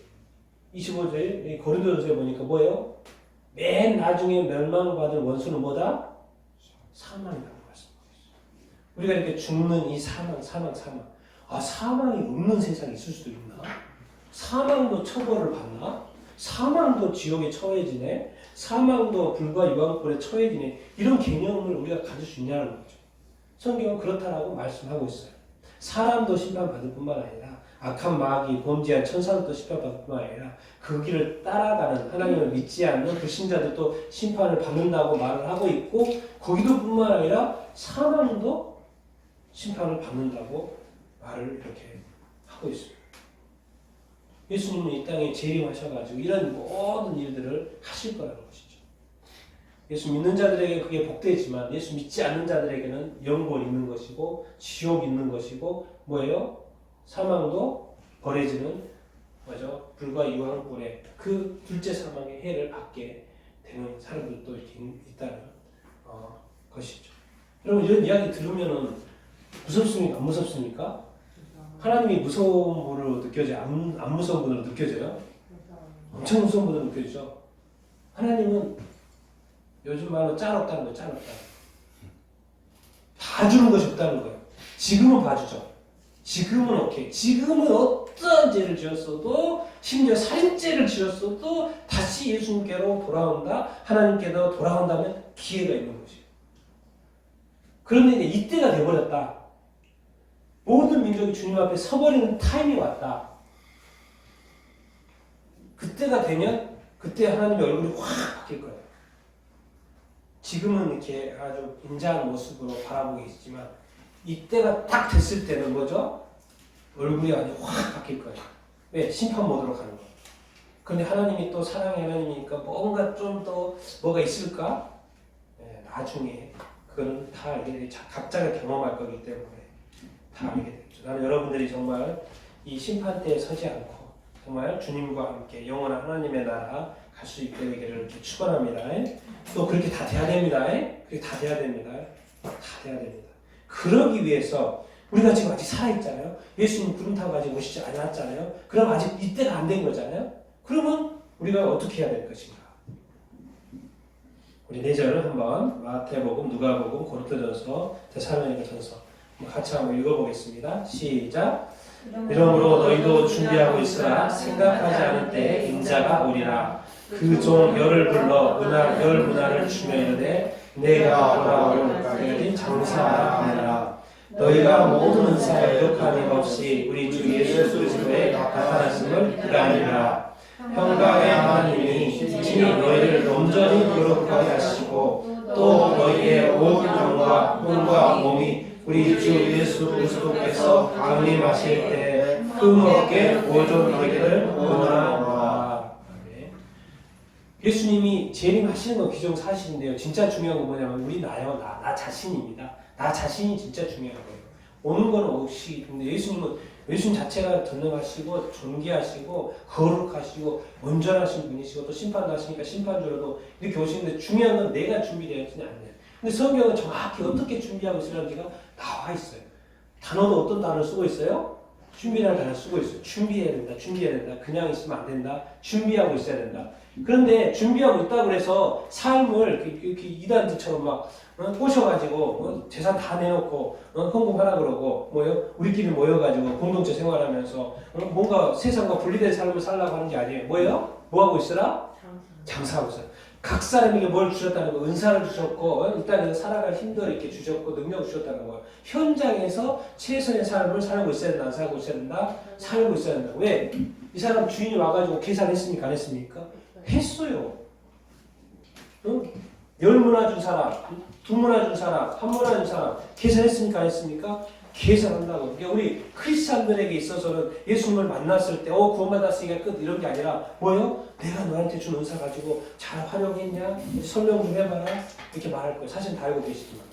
25절 고린도전서에 보니까 뭐예요? 맨 나중에 멸망받을 원수는 뭐다? 사망이라고 말씀하고 있어요. 우리가 이렇게 죽는 이 사망. 사망이 없는 세상이 있을 수도 있나? 사망도 처벌을 받나? 사망도 지옥에 처해지네? 사망도 불과 유황불에 처해지네? 이런 개념을 우리가 가질 수 있냐는 거죠. 성경은 그렇다라고 말씀하고 있어요. 사람도 심판받을 뿐만 아니라 악한 마귀, 범죄한 천사들도 심판받을 뿐만 아니라 그 길을 따라가는 하나님을 믿지 않는 불신자들도 심판을 받는다고 말을 하고 있고 거기도 뿐만 아니라 사망도 심판을 받는다고 말을 이렇게 하고 있습니다. 예수님은 이 땅에 재림하셔가지고 이런 모든 일들을 하실 거라는 것이죠. 예수 믿는 자들에게 그게 복되지만 예수 믿지 않는 자들에게는 영권 있는 것이고 지옥 있는 것이고 뭐예요? 사망도 벌해지는 뭐죠? 불과 유황불에 그 둘째 사망의 해를 받게 되는 사람들도 이렇게 있다는 것이죠. 여러분 이런 이야기 들으면은 무섭습니까? 안 무섭습니까? 하나님이 무서운 분으로 느껴져요? 안 무서운 분으로 느껴져요? 엄청 무서운 분으로 느껴지죠? 하나님은 요즘 말로 짤없다는 거예요. 짤없다. 봐주는 것이 없다는 거예요. 지금은 봐주죠. 지금은 오케이. 지금은 어떤 죄를 지었어도 심지어 살인죄를 지었어도 다시 예수님께로 돌아온다. 하나님께로 돌아온다면 기회가 있는 것이에요. 그런데 이제 이때가 돼버렸다. 모든 민족이 주님 앞에 서버리는 타임이 왔다. 그때가 되면 그때 하나님의 얼굴이 확 바뀔 거예요. 지금은 이렇게 아주 인자한 모습으로 바라보고 있지만 이때가 딱 됐을 때는 뭐죠? 얼굴이 아주 확 바뀔 거예요. 왜? 심판 모드로 가는 거예요. 그런데 하나님이 또 사랑의 하나님이니까 뭔가 좀 더 뭐가 있을까? 네, 나중에 그거는 다 알게 각자가 경험할 거기 때문에 다 알게 되죠. 나는 여러분들이 정말 이 심판대에 서지 않고 정말 주님과 함께 영원한 하나님의 나라 갈 수 있게 되기를 이렇게 축원합니다. 또 그렇게 다 돼야 됩니다. 그렇게 다 돼야 됩니다. 다 돼야 됩니다. 그러기 위해서 우리가 지금 아직 살아있잖아요. 예수님 구름 타고 아직 오시지 않았잖아요. 그럼 아직 이때가 안 된 거잖아요. 그러면 우리가 어떻게 해야 될 것인가? 우리 4절을 한번 마태복음, 누가복음, 고린도전서, 데살로니가전서 같이 한번 읽어보겠습니다. 시작. 이러므로 너희도 준비하고 있으라. 생각하지 않을 때 인자가 오리라. 그 종 열을 불러 열 문화를 주며 이르되 내가 돌아올 때까지 장사하라 하느라. 너희가 모든 은사에 부족함이 없이 우리 주 예수 그리스도의 나타나심을 기다리라. 평강의 하나님이 친히 너희를 온전히 거룩하게 하시고 또 너희의 온 영과 혼과 몸이 우리 주 예수 그리스도께서 강림하실 때 흠없게 보존하기를 원하노라. 예수님이 재림하시는 건 기정사실인데요. 진짜 중요한 건 뭐냐면 우리 나요. 나 자신입니다. 나 자신이 진짜 중요한 거예요. 오는 건 없이. 근데 예수님 자체가 전능하시고 존귀하시고 거룩하시고 온전하신 분이시고 또 심판도 하시니까 심판주로도 이렇게 오시는데 중요한 건 내가 준비되었으니 안 돼요. 근데 성경은 정확히 어떻게 준비하고 있으라는지가 나와 있어요. 단어도 어떤 단어를 쓰고 있어요? 준비라는 단어를 쓰고 있어요. 준비해야 된다. 그냥 있으면 안 된다. 준비하고 있어야 된다. 그런데 준비하고 있다고 해서 삶을 이렇게 이단들처럼 막 꼬셔가지고 재산 다 내놓고 헌금하라 그러고 우리끼리 모여가지고 공동체 생활하면서 뭔가 세상과 분리된 삶을 살라고 하는 게 아니에요. 뭐예요? 뭐하고 있으라? 장사하고 있어요. 각 사람에게 뭘 주셨다는 거, 은사를 주셨고 이 땅에서 살아갈 힘도 이렇게 주셨고 능력을 주셨다는 거예요. 현장에서 최선의 삶을 살고 있어야 된다, 안 살고 있어야 된다? 살고 있어야 된다. 왜? 이 사람 주인이 와가지고 계산했습니까? 안 했습니까? 했어요. 응? 10문화 준 사람, 2문화 준 사람, 1문화 준 사람 계산했습니까? 안 했습니까? 계산한다고. 그러니까 우리 크리스찬들에게 있어서는 예수님을 만났을 때 구원받았으니까 끝 이런 게 아니라 뭐예요? 내가 너한테 준 은사 가지고 잘 활용했냐? 설명 좀 해봐라. 이렇게 말할 거예요. 사실 다 알고 계시지만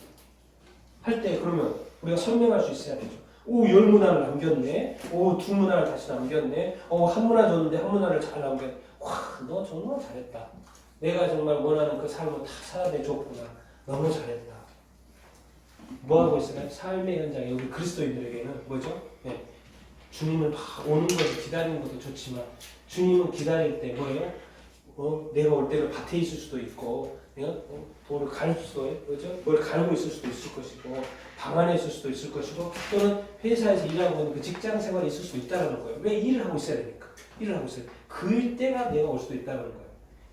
할 때 그러면 우리가 설명할 수 있어야 되죠. 10문화를 남겼네. 2문화를 다시 남겼네. 1문화 줬는데 1문화를 잘 남겼네. 와, 너 정말 잘했다. 내가 정말 원하는 그 삶을 다 살아내줬구나. 너무 잘했다. 뭐하고 있어요? 삶의 현장에 우리 그리스도인들에게는 뭐죠? 네. 주님을 오는 것을 기다리는 것도 좋지만 주님은 기다릴 때 뭐예요? 내가 올 때는 밭에 있을 수도 있고 돌을 갈 수도, 그죠? 뭘 갈고 있을 수도 있을 것이고, 방 안에 있을 수도 있을 것이고, 또는 회사에서 일하고 있는 그 직장 생활이 있을 수도 있다는 거예요. 왜 일을 하고 있어야 되니까? 일을 하고 있어야 돼. 그 일 때가 내가 올 수도 있다는 거예요.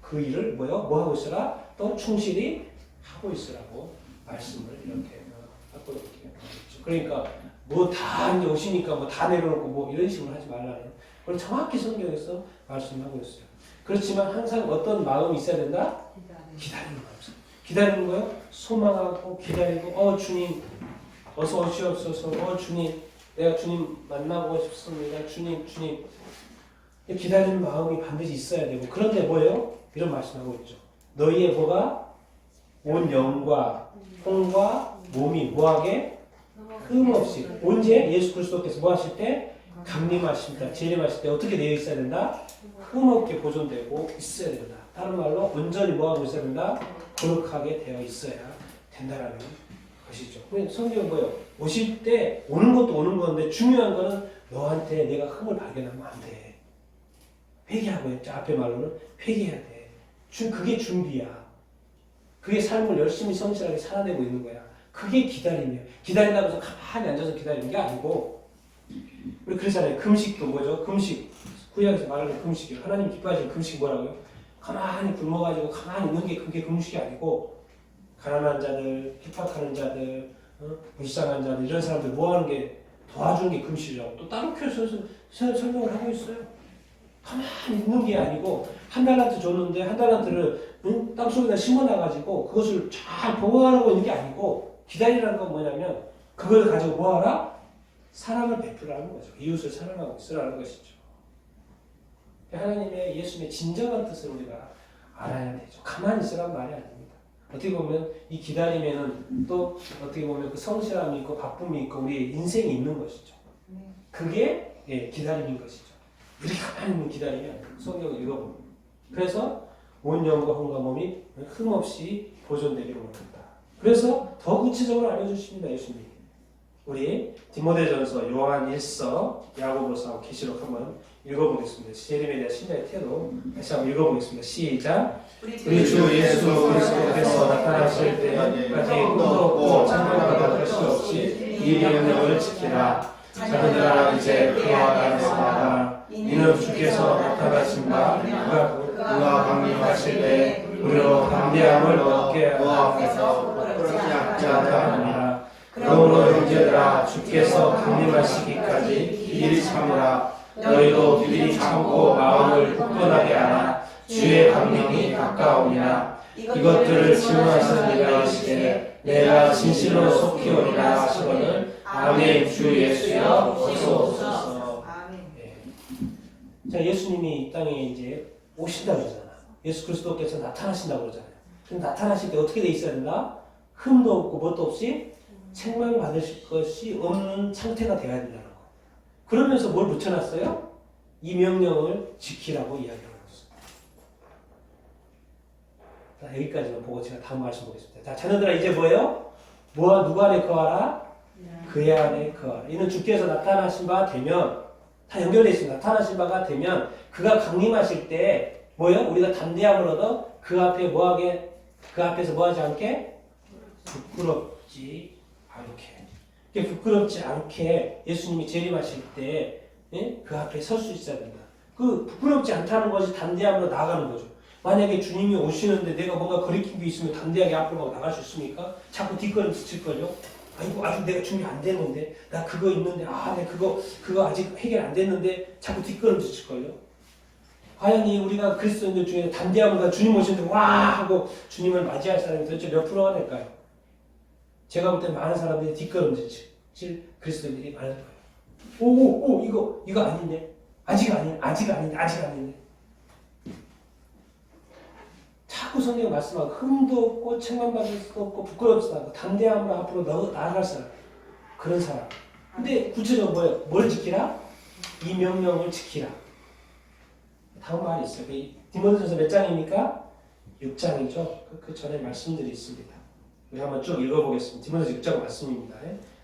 그 일을 뭐 하고 있으라? 또 충실히 하고 있으라고 말씀을 이렇게 갖고 있게요. 그러니까 뭐 다 이제 오시니까 뭐 다 내려놓고 뭐 이런 식으로 하지 말라는 그걸 정확히 성경에서 말씀하고 있어요. 그렇지만 항상 어떤 마음이 있어야 된다? 기다리는 거예요. 기다리는 거요? 소망하고 기다리고 주님 어서 오시옵소서. 주님 내가 주님 만나보고 싶습니다. 주님 기다리는 마음이 반드시 있어야 되고 그런데 뭐예요? 이런 말씀하고 있죠. 너희의 뭐가 온 영과 혼과 몸이 뭐하게 흠없이 언제 예수 그리스도께서 뭐 하실 때 강림하십니다. 재림하실 때 어떻게 되어 있어야 된다? 흠없게 보존되고 있어야 된다. 다른 말로 온전히 뭐하고 있어야 된다? 거룩하게 되어 있어야 된다라는 것이죠. 성경은 뭐예요? 오실 때 오는 것도 오는 건데 중요한 거는 너한테 내가 흠을 발견하면 안 돼. 회개하고 했죠. 앞에 말로는 회개해야 돼. 그게 준비야. 그게 삶을 열심히 성실하게 살아내고 있는 거야. 그게 기다림이에요. 기다린다고 해서 가만히 앉아서 기다리는 게 아니고 우리 그러잖아요. 금식도 뭐죠? 금식. 구약에서 말하는 금식이에요. 하나님 기뻐하시는 금식 뭐라고요? 가만히 굶어가지고 가만히 있는 게 그게 금식이 아니고 가난한 자들, 핍박하는 자들, 불쌍한 자들 이런 사람들 모아는 게 도와주는 게 금식이라고 또 다른 교회에서 설명을 하고 있어요. 가만히 있는 게 아니고 한 달란트 줬는데 한 달란트를 땅속에다 심어놔가지고 그것을 잘 보관하고 있는 게 아니고 기다리라는 건 뭐냐면 그걸 가지고 뭐하라? 사랑을 베풀라는 거죠. 이웃을 사랑하고 있으라는 것이죠. 하나님의 예수님의 진정한 뜻을 우리가 알아야 되죠. 가만히 있으라는 말이 아닙니다. 어떻게 보면 이 기다림에는 또 어떻게 보면 그 성실함이 있고 바쁨이 있고 우리의 인생이 있는 것이죠. 그게 기다림인 것이죠. 우리 가만히 있는 기다림이 아니에요. 성경을 읽어보면. 그래서 온 영과 혼과 몸이 흠없이 보존되기를 원한다. 그래서 더 구체적으로 알려주십니다. 예수님이. 우리 디모데전서, 요한 1서, 야고보서, 계시록 한번 읽어보겠습니다. 재림에 대한 신자의 태도 다시 한번 읽어보겠습니다. 시작. 우리 주 예수 그리스도께서 나타나실 때까지 꿈도 없고 찬양받을 것이 없이 이 명령을 지키라. 자녀들아 이제 그와 같습니다. 이는 주께서 나타나신 바 그가 강림하실 때 우리로 담대함을 얻게 하옵소서. 그렇지 않자 합니다. 그러므로 형제들아 주께서 강림하시기까지 길이 참으라. 너희도 길이 참고 마음을 굳건하게 하라. 주의 강림이 가까우니라. 이것들을 질문하시는 이가 이시되 내가 진실로 속히 오리라 하시거늘 아멘. 주 예수여 어서 오소서. 자, 예수님이 이 땅에 이제 오신다고 그러잖아. 예수 그리스도께서 나타나신다고 그러잖아요. 그럼 나타나실 때 어떻게 돼 있어야 된다? 흠도 없고 뭣도 없이 책망 받으실 것이 없는 상태가 되어야 된다는 거. 그러면서 뭘 붙여놨어요? 이 명령을 지키라고 이야기를 했어요. 자, 여기까지만 보고 제가 다음 말씀 보겠습니다. 자, 자녀들아 이제 뭐예요? 뭐와 누구 안에 거하라? 그의 안에 거하라. 이는 주께서 나타나신 바 되면 다 연결되어 있습니다. 나타나신 바가 되면 그가 강림하실 때 뭐예요? 우리가 담대함을 얻어 그 앞에 뭐하게 그 앞에서 뭐하지 않게 부끄럽지 않게. 부끄럽지 않게 예수님이 재림하실 때 그 앞에 설 수 있어야 된다. 그 부끄럽지 않다는 것이 담대함으로 나아가는 거죠. 만약에 주님이 오시는데 내가 뭔가 거리낀 게 있으면 담대하게 앞으로 나갈 수 있습니까? 자꾸 뒷걸음 칠걸요. 아이고 아직 내가 준비 안 됐는데 나 그거 있는데 내가 그거 아직 해결 안 됐는데 자꾸 뒷걸음 칠걸요. 과연 우리가 그리스도인들 중에 담대함으로 주님 오시는데 와 하고 주님을 맞이할 사람이 도대체 몇 프로가 될까요? 제가 볼 때 많은 사람들이 뒷걸음질 그리스도인들이 많을 거예요. 오 이거 아닌데 아직 아닌데 자꾸 성경 말씀하고 흠도 없고 책망받을 수도 없고 부끄럽지도 않고 담대함으로 앞으로 나아갈 사람 그런 사람. 근데 구체적으로 뭐예요? 뭘 지키라? 이 명령을 지키라. 다음 말이 있어요. 디모데전서 몇 장입니까? 6장이죠. 그 전에 말씀들이 있습니다. 우리 한번 쭉 읽어보겠습니다. 디모데전서 6장 말씀입니다.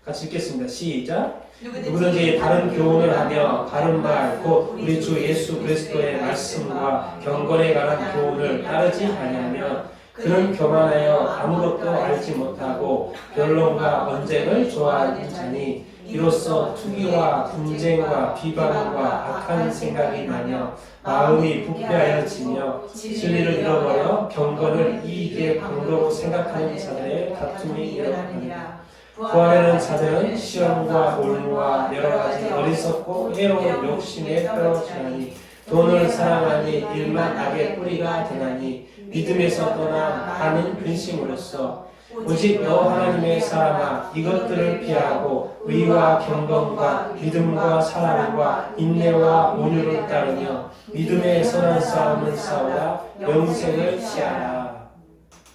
같이 읽겠습니다. 시작. 누구든지 다른 교훈을 하며 바른 말 곧 우리 주 예수 그리스도의 말씀과 경건에 관한 교훈을 따르지 아니하면 그는 교만하여 아무것도 알지 못하고 변론과 언쟁을 좋아하는 자니 이로써 투기와 분쟁과 비방과 악한 생각이 나며 마음이 부패하여지며 진리를 잃어버려 경건을 이익의 방도로 생각하는 자들의 다툼이 일어납니다. 부활하는 자들은 시험과 올무와 여러 가지 어리석고 해로운 욕심에 떨어지나니 돈을 사랑하니 일만 악의 뿌리가 되나니 믿음에서 떠나 많은 근심으로써 오직 너 하나님의 사람아 이것들을 피하고 의와 경건과 믿음과 사랑과 인내와 온유를 따르며 믿음의 선한 싸움을 싸우라 영생을 취하라.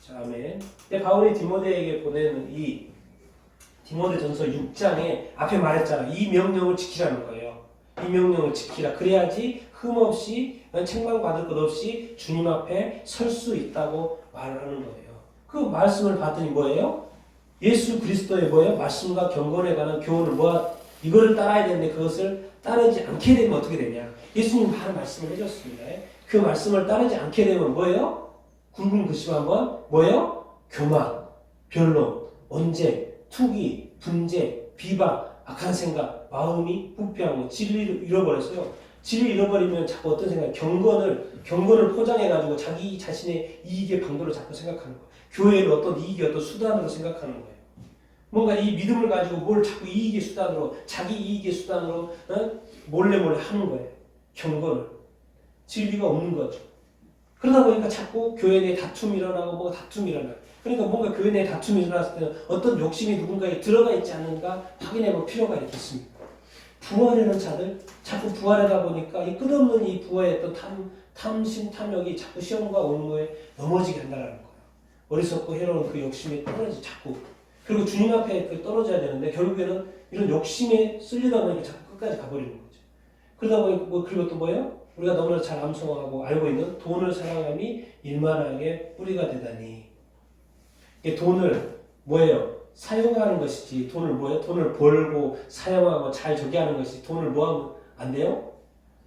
자, 아멘. 바울이 디모데에게 보내는 이 디모데전서 6장에 앞에 말했잖아. 이 명령을 지키라는 거예요. 이 명령을 지키라. 그래야지 흠없이 책망받을 것 없이 주님 앞에 설 수 있다고 말을 하는 거예요. 그 말씀을 받더니 뭐예요? 예수 그리스도의 뭐예요? 말씀과 경건에 관한 교훈을 이거를 따라야 되는데 그것을 따르지 않게 되면 어떻게 되냐? 예수님 바로 말씀을 해줬습니다. 그 말씀을 따르지 않게 되면 뭐예요? 굵은 글씨로 한번 뭐예요? 교만, 변론, 언쟁, 투기, 분쟁, 비방, 악한 생각, 마음이 부패하고 진리를 잃어버렸어요. 진리를 잃어버리면 자꾸 어떤 생각, 경건을 포장해가지고 자기 자신의 이익의 방도를 자꾸 생각하는 거예요. 교회를 어떤 이익의 어떤 수단으로 생각하는 거예요. 뭔가 이 믿음을 가지고 뭘 자꾸 이익의 수단으로, 자기 이익의 수단으로 몰래 하는 거예요. 경건을. 진리가 없는 거죠. 그러다 보니까 자꾸 교회 내에 다툼이 일어나고 다툼이 일어나요. 그러니까 뭔가 교회 내에 다툼이 일어났을 때는 어떤 욕심이 누군가에 들어가 있지 않는가 확인해볼 필요가 있겠습니다. 부활하는 자들, 자꾸 부활하다 보니까 이 끝없는 이 부활의 어떤 탐심, 탐욕이 자꾸 시험과 올무에 넘어지게 한다는 거예요. 어리석고 해로운 그 욕심에 자꾸. 그리고 주님 앞에 떨어져야 되는데 결국에는 이런 욕심에 쓸리다 보니까 자꾸 끝까지 가버리는 거죠. 그러다 보니까 그리고 또 뭐예요? 우리가 너무나 잘 암송하고 알고 있는 돈을 사랑함이 일만하게 뿌리가 되다니. 이게 돈을 뭐예요? 사용하는 것이지 돈을 뭐예요? 돈을 벌고 사용하고 잘 저기 하는 것이지 돈을 하면 안 돼요?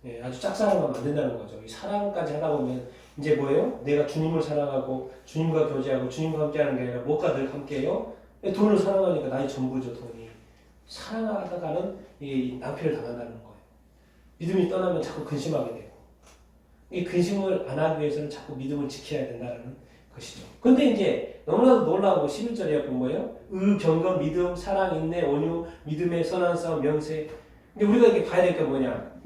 예, 아주 짝사랑하면 안 된다는 거죠. 이 사랑까지 하다 보면 이제 뭐예요? 내가 주님을 사랑하고 주님과 교제하고 주님과 함께하는 게 아니라 뭐가 늘 함께해요? 돈을 사랑하니까 나의 전부죠. 돈이. 사랑하다가는 이 낭패를 당한다는 거예요. 믿음이 떠나면 자꾸 근심하게 되고 이 근심을 안 하기 위해서는 자꾸 믿음을 지켜야 된다는 것이죠. 근데 이제 너무나도 놀라운 11절에 보면 뭐예요? 경건, 믿음, 사랑, 인내, 온유, 믿음의 선한 싸움, 명세. 근데 우리가 이게 봐야 될 게 뭐냐?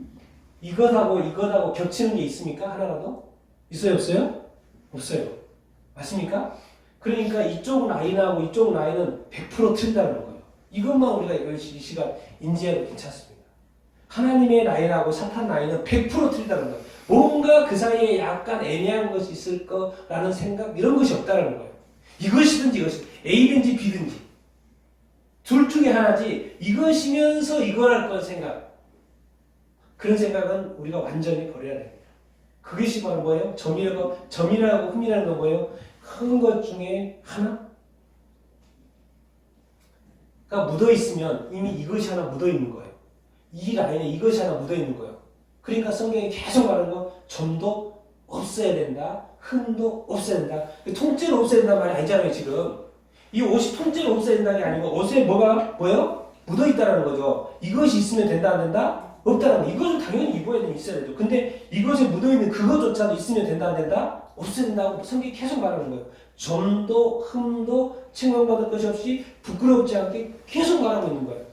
이것하고 겹치는 게 있습니까? 하나라도? 있어요? 없어요? 없어요. 맞습니까? 그러니까 이쪽 라인하고 이쪽 라인은 100% 틀린다는 거예요. 이것만 우리가 이 시간 인지해도 괜찮습니다. 하나님의 라인하고 사탄 라인은 100% 틀린다는 거예요. 뭔가 그 사이에 약간 애매한 것이 있을 거라는 생각 이런 것이 없다는 거예요. 이것이든지 A든지 B든지 둘 중에 하나지 이것이면서 이거랄 건 생각 그런 생각은 우리가 완전히 버려야 됩니다. 그것이 바로 뭐예요? 점이라고 흠이라는 건 뭐예요? 큰 것 중에 하나? 그러니까 묻어있으면 이미 이것이 하나 묻어있는 거예요. 이 라인에 이것이 하나 묻어있는 거예요. 그러니까 성경이 계속 말하는 거 점도 없어야 된다. 흠도 없어야 된다. 통째로 없어야 된다는 말이 아니잖아요. 지금 이 옷이 통째로 없어야 된다는 게 아니고 옷에 뭐예요? 묻어있다는 거죠. 이것이 있으면 된다 안 된다? 없다는 거. 이것은 당연히 입어야 되면 있어야 되죠. 근데 이것에 묻어있는 그것조차도 있으면 된다 안 된다? 없어야 된다고 성경이 계속 말하는 거예요. 점도 흠도 책망받을 것이 없이 부끄럽지 않게 계속 말하고 있는 거예요.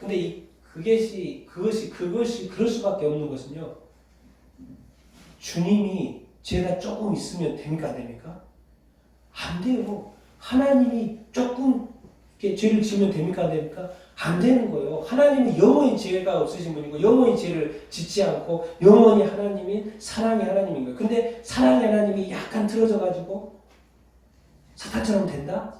근데 그것이 그럴 수밖에 없는 것은요. 주님이 죄가 조금 있으면 됩니까? 안 됩니까? 안 돼요. 하나님이 조금 죄를 지으면 됩니까? 안 됩니까? 안 되는 거예요. 하나님은 영원히 죄가 없으신 분이고 영원히 죄를 짓지 않고 영원히 하나님인 사랑의 하나님인 거예요. 근데 사랑의 하나님이 약간 틀어져가지고 사탄처럼 된다?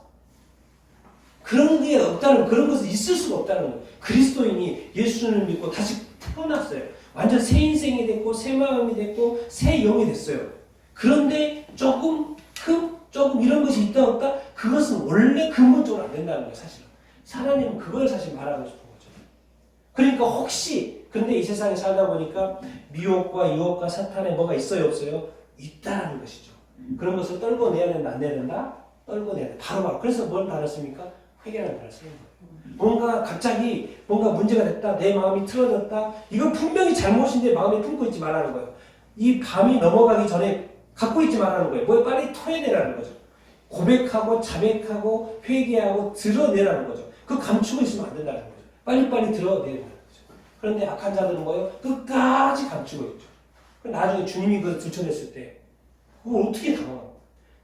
그런 게 없다는 그런 것은 있을 수가 없다는 거예요. 그리스도인이 예수를 믿고 다시 태어났어요. 완전 새 인생이 됐고 새 마음이 됐고 새 영이 됐어요. 그런데 조금 이런 것이 있다 없다? 그것은 원래 근본적으로 안 된다는 거예요. 사실은. 하나님은 그걸 사실 말하고 싶은 거죠. 그러니까 혹시 근데 이 세상에 살다 보니까 미혹과 유혹과 사탄에 뭐가 있어요 없어요? 있다라는 것이죠. 그런 것을 떨궈내야 된다, 안 내야 된다? 떨궈내야 된다. 바로바로. 그래서 뭘 달았습니까? 회개라는 말을 쓰는 거예요. 뭔가 갑자기 뭔가 문제가 됐다, 내 마음이 틀어졌다, 이건 분명히 잘못인데 마음에 품고 있지 말라는 거예요. 이 밤이 넘어가기 전에 갖고 있지 말라는 거예요. 뭘 빨리 토해내라는 거죠. 고백하고 자백하고 회개하고 드러내라는 거죠. 그 감추고 있으면 안 된다는 거죠. 빨리빨리 드러내라는 거죠. 그런데 악한 자들은 뭐예요? 끝까지 감추고 있죠. 나중에 주님이 그걸 들춰냈을 때 그걸 어떻게 당황해요?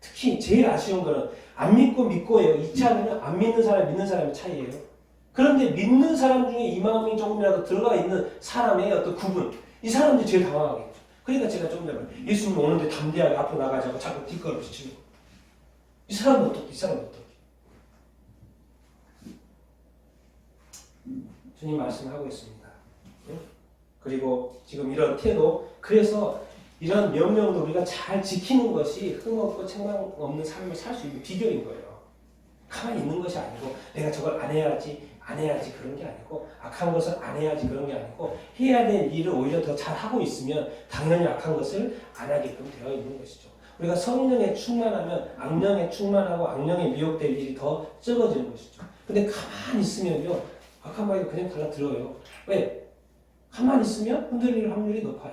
특히 제일 아쉬운 거는 안 믿고 믿고예요. 잊지 않으면 안 믿는 사람, 믿는 사람의 차이예요. 그런데 믿는 사람 중에 이 마음이 조금이라도 들어가 있는 사람의 어떤 구분, 이 사람들이 제일 당황하겠죠. 그러니까 제가 조금 전에 예수님 오는데 담대하게 앞으로 나가자고 자꾸 뒷걸음질 치고, 이 사람은 어떻게? 이 사람은 어떻게? 주님 말씀하고 있습니다. 그리고 지금 이런 태도, 그래서 이런 명령도 우리가 잘 지키는 것이 흠없고 책망 없는 삶을 살 수 있는 비결인 거예요. 가만히 있는 것이 아니고 내가 저걸 안 해야지 그런 게 아니고, 악한 것을 안 해야지 그런 게 아니고, 해야 될 일을 오히려 더 잘하고 있으면 당연히 악한 것을 안 하게끔 되어 있는 것이죠. 우리가 성령에 충만하면 악령에 충만하고 악령에 미혹될 일이 더 적어지는 것이죠. 근데 가만히 있으면요, 악한 마귀가 그냥 달라들어요. 왜? 가만히 있으면 흔들릴 확률이 높아요.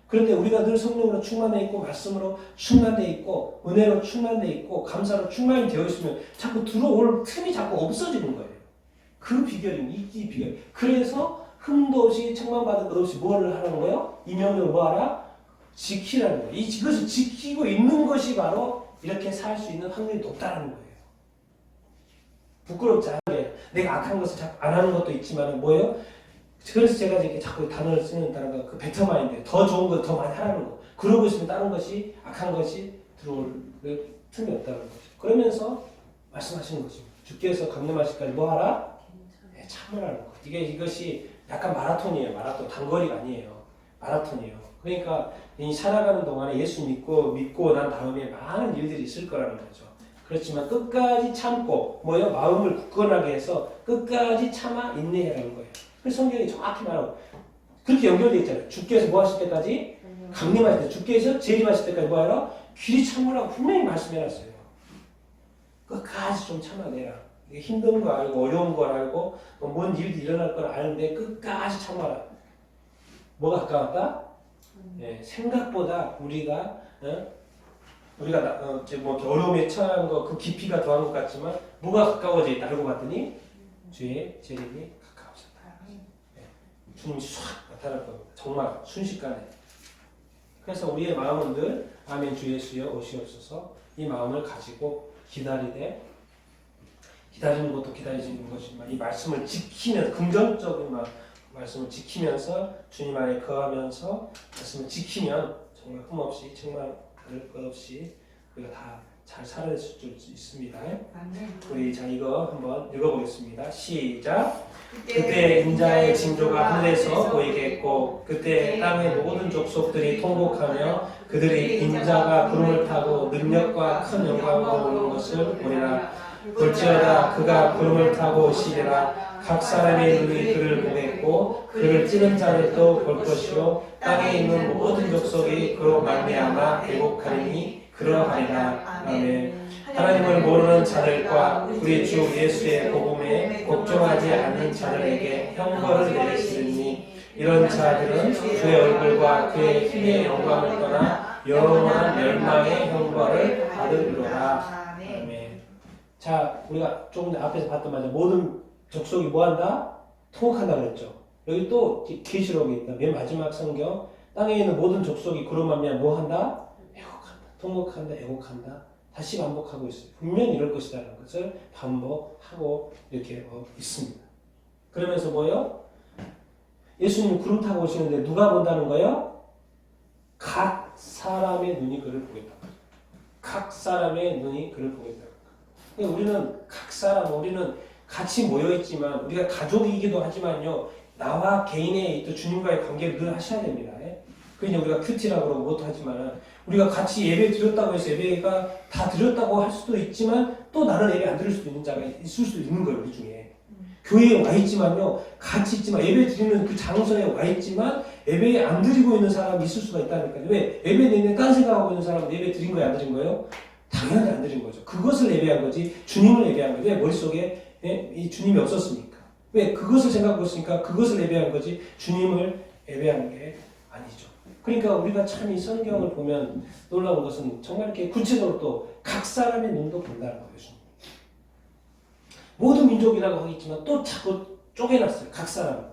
그런데 우리가 늘 성령으로 충만해 있고, 말씀으로 충만해 있고, 은혜로 충만해 있고, 감사로 충만이 되어 있으면 자꾸 들어올 틈이 자꾸 없어지는 거예요. 그 비결입니다. 이 비결. 그래서 흠도 없이 책망받을 것 없이 뭐를 하라는 거예요? 이 명령을 뭐하라? 지키라는 거예요. 이것을 지키고 있는 것이 바로 이렇게 살 수 있는 확률이 높다는 거예요. 부끄럽지 않게 내가 악한 것을 자꾸 안 하는 것도 있지만 뭐예요? 그래서 제가 이렇게 자꾸 단어를 쓰는 다른 거, 그 베터마인드, 더 좋은 거 더 많이 하라는 거. 그러고 있으면 다른 것이, 악한 것이 들어올 틈이 없다는 거죠. 그러면서 말씀하시는 것입니다. 주께서 강림하실까지 뭐 하라? 네, 참으라는 거. 이것이 약간 마라톤이에요. 마라톤, 단거리가 아니에요. 마라톤이에요. 그러니까 이 살아가는 동안에 예수 믿고 난 다음에 많은 일들이 있을 거라는 거죠. 그렇지만 끝까지 참고, 뭐요? 마음을 굳건하게 해서 끝까지 참아 인내해라는 거예요. 그래서 성경이 정확히 말하고 그렇게 연결되어 있잖아요. 주께서 뭐 하실 때까지? 강림하실 때. 주께서 재림하실 때까지 뭐 하라? 귀리 참으라고 분명히 말씀해놨어요. 끝까지 좀 참아내라. 이게 힘든 거 알고 어려운 걸 알고 뭔 일도 일어날 걸 아는데 끝까지 참아라. 뭐가 가까웠다? 네, 생각보다 우리가 뭐 어려움에 처한 거 그 깊이가 더한 것 같지만 뭐가 가까워져 있다. 알고 봤더니 주의 재림이 가까워졌다. 네, 주님이 唰 나타날 겁니다. 정말 순식간에. 그래서 우리의 마음은 늘 아멘 주 예수여 오시옵소서, 이 마음을 가지고 기다리되, 기다리는 것도 기다리는 것이지만 이 말씀을 지키면, 긍정적인 말씀을 지키면서 주님 안에 거하면서 말씀을 지키면 정말 흠없이 책망 받을 것 없이 우리가 다 잘 살아낼 수 있습니다. 우리 자 이거 한번 읽어보겠습니다. 시작. 그때 인자의 징조가 하늘에서 보이겠고 그때 땅의 모든 족속들이 통곡하며 그들이 인자가 구름을 타고 능력과 큰 영광으로 오는 것을 보리라. 볼지어다 그가 구름을 타고 오시리라. 각 사람의 눈이 그를 보겠고 그를 찌는 자들도 볼 것이요 땅에 있는 모든 족속이 그로 말미암아 애곡하리니 그러하리라. 아멘. 하나님을 모르는 자들과 우리 주 예수의 복음에 복종하지 않는 자들에게 형벌을 내리시니 이런 자들은 그의 얼굴과 그의 힘의 영광을 떠나 영원한 멸망의 형벌을 받으리로다. 아멘. 자, 우리가 조금 전 앞에서 봤던 말이죠. 모든 족속이 뭐한다? 통곡한다 그랬죠. 여기 또 계시록에 있다. 맨 마지막 성경, 땅에 있는 모든 족속이 그로 말미암아 뭐한다? 애곡한다, 통곡한다, 애곡한다. 다시 반복하고 있어요. 분명히 이럴 것이라는 것을 반복하고 이렇게 있습니다. 그러면서 뭐예요? 예수님이 구름 타고 오시는데 누가 본다는 거예요? 각 사람의 눈이 그를 보겠다. 각 사람의 눈이 그를 보겠다. 우리는 각 사람, 우리는 같이 모여있지만 우리가 가족이기도 하지만요, 나와 개인의 또 주님과의 관계를 늘 하셔야 됩니다. 그게 우리가 큐티라고 그러고 그것도 하지만 우리가 같이 예배 드렸다고 해서 예배가 다 드렸다고 할 수도 있지만 또 나는 예배 안 드릴 수도 있는 자가 있을 수도 있는 거예요. 우리 중에 교회에 와 있지만요, 같이 있지만 예배 드리는 그 장소에 와 있지만 예배 안 드리고 있는 사람이 있을 수가 있다니까요. 왜? 예배 내내 딴 생각하고 있는 사람은 예배 드린 거예요, 안 드린 거예요? 당연히 안 드린 거죠. 그것을 예배한 거지 주님을 예배한 거예요. 왜? 머릿속에 이 주님이 없었으니까. 왜? 그것을 생각하고 있으니까 그것을 예배한 거지 주님을 예배한 게 아니죠. 그러니까 우리가 참 이 성경을 보면 놀라운 것은 정말 이렇게 구체적으로 또 각 사람의 눈도 본다는 거예요. 모든 민족이라고 하겠지만 또 자꾸 쪼개놨어요. 각 사람.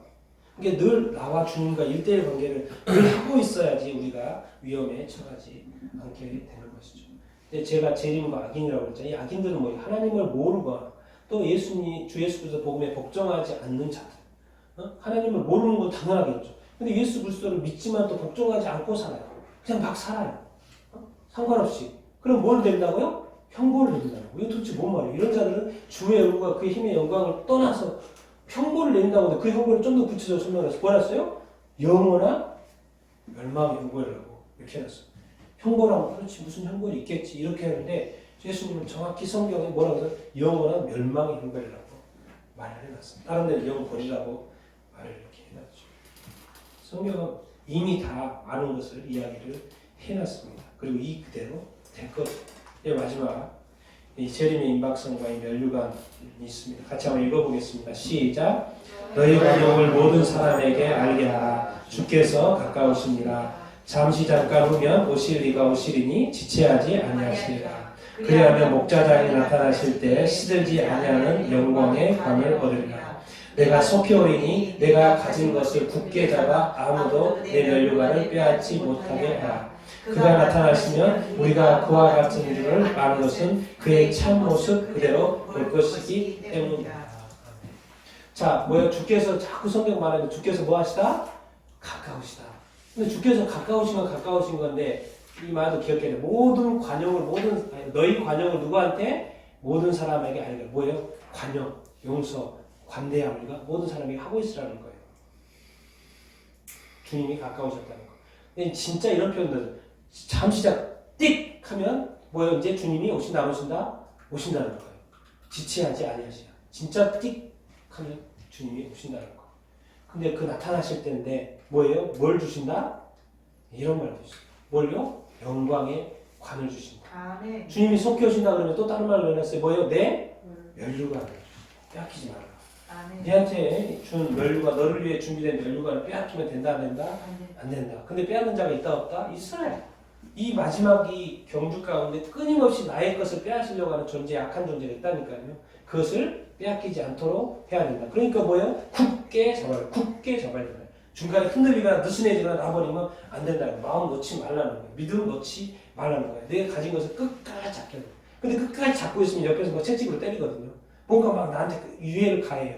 이게 늘 나와 주님과 1대1 관계를 늘 하고 있어야지 우리가 위험에 처하지 않게 되는 것이죠. 근데 제가 재림과 악인이라고 그랬잖아요. 이 악인들은 뭐예요? 하나님을 모르거나 또 주 예수 그리스도 복음에 복종하지 않는 자들. 하나님을 모르는 건 당연하겠죠. 근데 예수 그리스도를 믿지만 또 복종하지 않고 살아요. 그냥 막 살아요. 상관없이. 그럼 뭘 낸다고요? 형벌을 낸다고. 이거 도대체 뭔 말이에요? 이런 자들은 주의 얼굴과 그의 힘의 영광을 떠나서 형벌을 낸다고 하는데 그 형벌을 좀 더 구체적으로 설명해서 뭐 해놨어요? 영원한 멸망의 형벌이라고 이렇게 해놨어요. 형벌하면 그렇지 무슨 형벌이 있겠지 이렇게 하는데 예수님은 정확히 성경에 뭐라고 해서 영원한 멸망의 형벌이라고 말을 해놨습니다. 다른 데는 영벌이라고 말을 이렇게 해놨죠. 성경은 이미 다 아는 것을 이야기를 해놨습니다. 그리고 이 그대로 될 거죠. 마지막 이 재림의 임박성과 이 면류관이 있습니다. 같이 한번 읽어보겠습니다. 시작. 너희 관용을 모든 사람에게 알게 하라. 주께서 가까우시니라. 잠시 잠깐 후면 오시리가 오시리니 지체하지 아니하시리라. 그리하면 목자장이 나타나실 때 시들지 아니하는 영광의 관을 얻으리라. 내가 속히 오리니 내가 가진 것을 굳게 잡아 아무도 내 면류관을 빼앗지 못하게 하라. 그가 나타나시면 우리가 그와 같은 줄을 아는 것은 그의 참모습 그대로 볼 것이기 때문이다. 자, 뭐야? 주께서 자꾸 성경 말하면 주께서 뭐 하시다? 가까우시다. 근데 주께서 가까우시면 가까우신 건데 이 말도 기억해야 돼. 모든 관용을 너희 관용을 누구한테? 모든 사람에게 알게. 뭐예요? 관용, 용서, 관대함 우리가 모든 사람에게 하고 있으라는 거예요. 주님이 가까우셨다는 거. 근데 진짜 이런 표현들 잠시 띡 하면 뭐예요? 이제 주님이 오신다 안 오신다? 오신다는 거예요. 지체하지 아니하시라. 진짜 띡 하면 주님이 오신다는 거. 근데 그 나타나실 때인데 뭐예요? 뭘 주신다? 이런 말도 있어요. 뭘요? 영광의 관을 주신다. 아멘. 주님이 속히 오신다 그러면 또 다른 말로 해놨어요. 뭐예요? 내 면류관을 빼앗기지 말라. 아멘. 내한테 준 면류관, 너를 위해 준비된 면류관을 빼앗기면 된다 안 된다? 안 된다. 근데 빼앗는 자가 있다 없다? 있어요. 이 마지막 이 경주 가운데 끊임없이 나의 것을 빼앗으려고 하는 존재, 악한 존재가 있다니까요. 그것을 빼앗기지 않도록 해야 된다. 그러니까 뭐예요? 굳게 잡아야 된다. 중간에 흔들리거나 느슨해지거나 나버리면 안 된다는 거예요. 마음 놓지 말라는 거예요. 믿음 놓지 말라는 거예요. 내가 가진 것을 끝까지 잡게 돼요. 근데 끝까지 잡고 있으면 옆에서 뭐 채찍으로 때리거든요. 뭔가 막 나한테 유해를 가해요.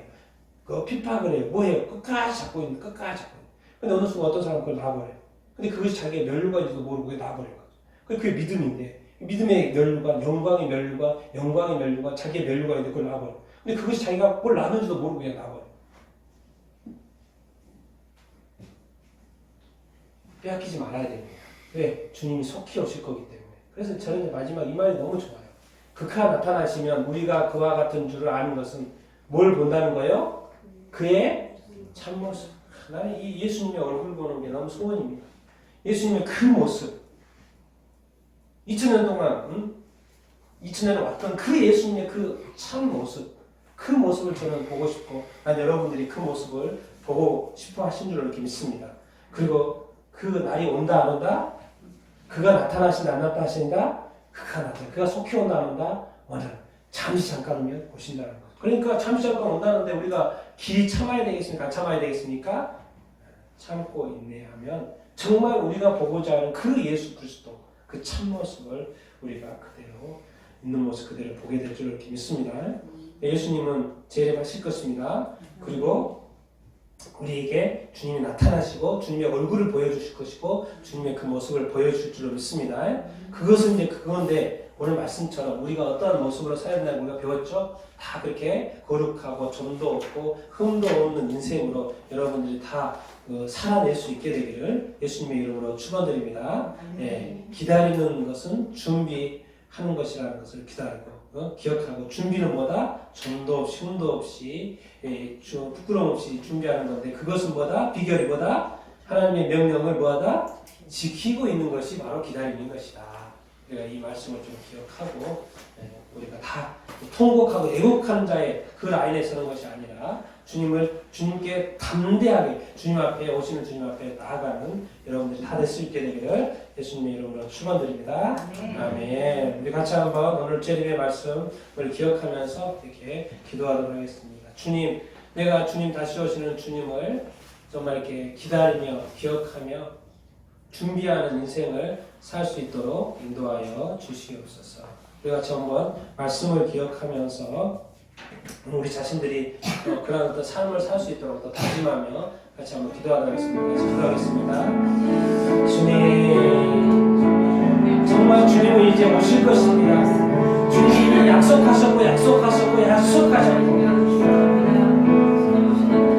그 핍박을 해요. 뭐 해요? 끝까지 잡고 있는 끝까지 잡고 있는. 근데 어느 순간 어떤 사람은 그걸 놔버려요. 근데 그것이 자기의 면류관인지도 모르고 그게 놔버린 거죠. 그게 믿음인데 믿음의 면류관, 영광의 면류관, 영광의 면류관, 자기의 면류관인데 그걸 놔버려. 근데 그것이 자기가 뭘 놨는지도 모르고 그냥 놔버려. 빼앗기지 말아야 됩니다. 왜? 주님이 속히 오실 거기 때문에. 그래서 저는 마지막 이 말이 너무 좋아요. 그가 나타나시면 우리가 그와 같은 줄을 아는 것은 뭘 본다는 거예요? 그의 참모습. 나는 이 예수님의 얼굴 보는 게 너무 소원입니다. 예수님의 그 모습. 2000년 동안 2000년에 왔던 그 예수님의 그 참모습. 그 모습을 저는 보고 싶고 난 여러분들이 그 모습을 보고 싶어 하신 줄로 이렇게 믿습니다. 그리고 그 날이 온다 안 온다? 그가 나타나신다 안 나타나신다? 그가 나타나. 그가 속히 온다 안 온다? 오늘 잠시 잠깐 오면 오신다는 거. 그러니까 잠시 잠깐 온다는데 우리가 길이 참아야 되겠습니까? 안 참아야 되겠습니까? 참고 인내하면 정말 우리가 보고자 하는 그 예수 그리스도 그 참모습을 우리가 그대로 있는 모습 그대로 보게 될 줄 이렇게 믿습니다. 예수님은 재림하실 것입니다. 그리고 우리에게 주님이 나타나시고 주님의 얼굴을 보여주실 것이고 주님의 그 모습을 보여주실 줄로 믿습니다. 그것은 이제 그건데 오늘 말씀처럼 우리가 어떠한 모습으로 살아야 된다고 우리가 배웠죠? 다 그렇게 거룩하고 점도 없고 흠도 없는 인생으로 여러분들이 다 살아낼 수 있게 되기를 예수님의 이름으로 축원드립니다. 기다리는 것은 준비하는 것이라는 것을 기다리고 기억하고 준비는 뭐다? 점도 없이 흠도 없이 부끄러움 없이 준비하는 건데 그것은 뭐다? 비결이 뭐다? 하나님의 명령을 뭐하다? 지키고 있는 것이 바로 기다리는 것이다. 우리가 이 말씀을 좀 기억하고 우리가 다 통곡하고 애곡하는 자의 그 라인에 서는 것이 아니라 주님께 담대하게 주님 앞에 오시는 주님 앞에 나아가는 여러분들이 다 될 수 있게 되기를 예수님의 이름으로 축원드립니다. 아멘. 우리 같이 한번 오늘 재림의 말씀을 기억하면서 이렇게 기도하도록 하겠습니다. 주님, 내가 주님 다시 오시는 주님을 정말 이렇게 기다리며 기억하며 준비하는 인생을 살 수 있도록 인도하여 주시옵소서. 우리 같이 한번 말씀을 기억하면서 우리 자신들이 그런 어떤 삶을 살 수 있도록 또 다짐하며 같이 한번 기도하도록 하겠습니다. 같이 기도하겠습니다. 주님, 정말 주님은 이제 오실 것입니다. 주님이 약속하셨고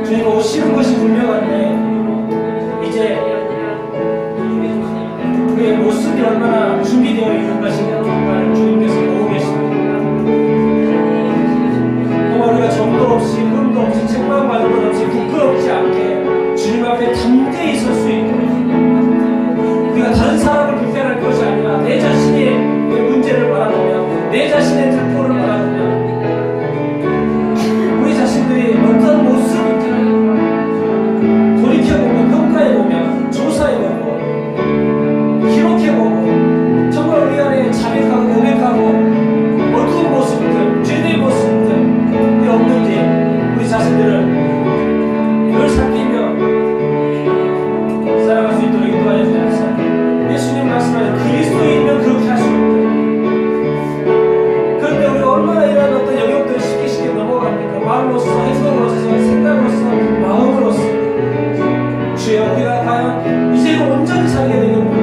주님 오시는 것이 분명한데 이제 그의 모습이 얼마나 준비되어 있는 것인가 정말 주님께서 보고 계십니다. 정말 우리가 점도 없이 흠도 없이 책망받는 것 없이 부끄럽지 않게 주님 앞에 담대히 설 수 있고 우리가 다른 사람을 불편할 것이 아니라 내 자신의 문제를 바라보며 내 자신의 들포를 바라보며 우리 자신들이 어떤 모습인지 돌이켜보며 평가해보며 조사해보고 기록해보고 정말 우리 안에 자백하고 고백하고 어두운 모습들, 죄의 모습들 이 없는지 우리 자신들을 늘 살피며 살아갈 수 있도록 인도하여 주옵소서. 예수님 말씀하신 그리스도인이면 그렇게 할 수 있다. 그런데 우리가 얼마나 이런 어떤 영역들을 쉽게 넘어갑니까? 말로써, 행동으로서, 생각으로서, 마음으로서 주여 우리가 과연 이제 온전히 살게 되겠습니다.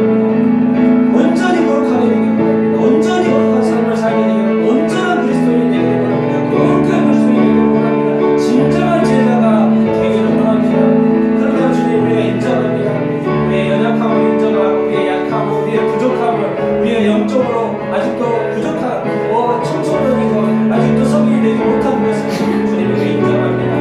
온전히 거룩하게 되겠습니다. 온전히 거룩한 삶을 살게 되겠습니다. 온전한 그리스도인이 되기를 원합니다. 거룩한 그리스도인이 되기를 원합니다. 진정한 제자가 되기를 원합니다. 그러면 주님 우리가 인정합니다. 우리의 연약함을 인정하고 우리의 약함을 우리의 부족함을 우리의 영적으로 아직도 부족한 청소년이고 아직도 성인이 되지 못한 것을 주님에게 인정합니다.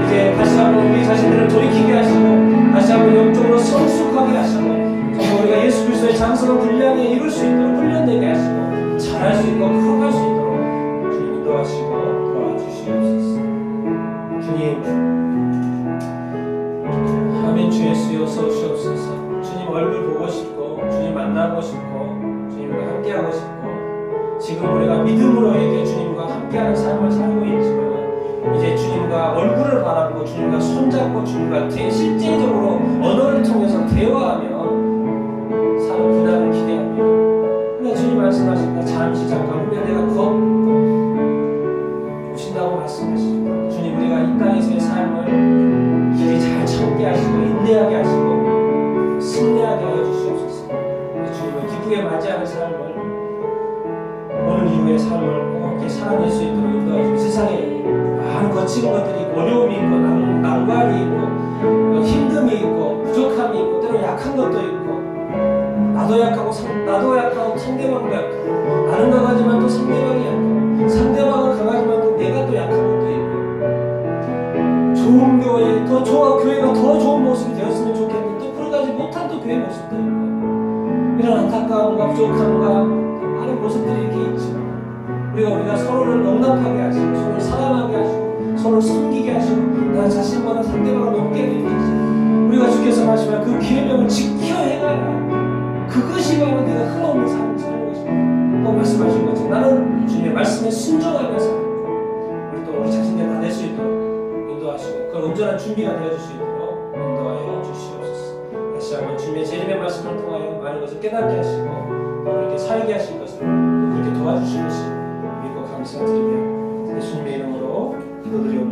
이제 다시 한번 우리 자신들을 돌이키게 하시고 다시 한번 영적으로 성숙하게 하시고 정말 우리가 예수 그리스도의 장성한 분량에 이룰 수 있도록 훈련되게 하시고 잘할 수 있고 커갈 수 있도록 주님 인도하시고 도와주시옵소서. 주님 아멘. 주 예수여 어서 오시옵소서. 주님 얼굴 보고 싶고 주님 만나고 싶고 주님과 함께하고 싶고 지금 우리가 믿음으로 이렇게 주님과 함께하는 삶을 살고 있지만 이제 주님과 얼굴을 바라보고 주님과 손잡고 주님과 실제적으로 언어를 통해서 대화하며 사는 그날을 기대합니다. 근데 주님 말씀하십니다. 잠시 잠깐 후에 내가 곧 오신다고 말씀하십니다. 주님 우리가 이 땅에서의 삶을 길이 잘 참게 하시고 인내하게 하시고 승리하게 하여 주시옵소서. 주님을 기쁘게 맞이하는 삶을 오늘 이후의 삶을 꼭 이렇게 살아낼 수 있도록 인도하여 주시고 세상에 많은 거친 것들이 있고 어려움이 있고 난관이 있고 힘듦이 있고 부족함이 있고 때로 약한 것도 있고 나도 약하고 상대방도 약하고 나는 강하지만 또 상대방이 약하고 상대방은 강하지만 또 내가 또 약한 것도 있고 좋은 교회 교회가 더 좋은 모습이 되었으면 좋겠는데 또 그러지 못한 또 교회 모습도 있고 이런 안타까움과 부족함과 많은 모습들이 이렇게 있지만 우리가 서로를 용납하게 하시고 서로를 사랑하게 하시고 서로를 섬기게 하시고 나 자신보다 상대방을 높게 여기시고 우리가 주께서 말씀하신 그 계명을 지켜 행하라. 그것이 바로 내가 흘러오는 삶을 사는 것입니다. 또 말씀하신 것처럼 나는 주님의 말씀에 순종하며 살고 우리 또 우리 자신들 다 될 수 있도록 인도하시고 그 온전한 준비가 되어줄 수 있도록 인도하여 주시옵소서. 다시 한번 주님의 재림의 말씀을 통하여 많은 것을 깨닫게 하시고 또 이렇게 살게 하신 것을 그렇게 도와주신 것을 믿고 감사드리며 예수님의 이름으로 기도드리옵나이다.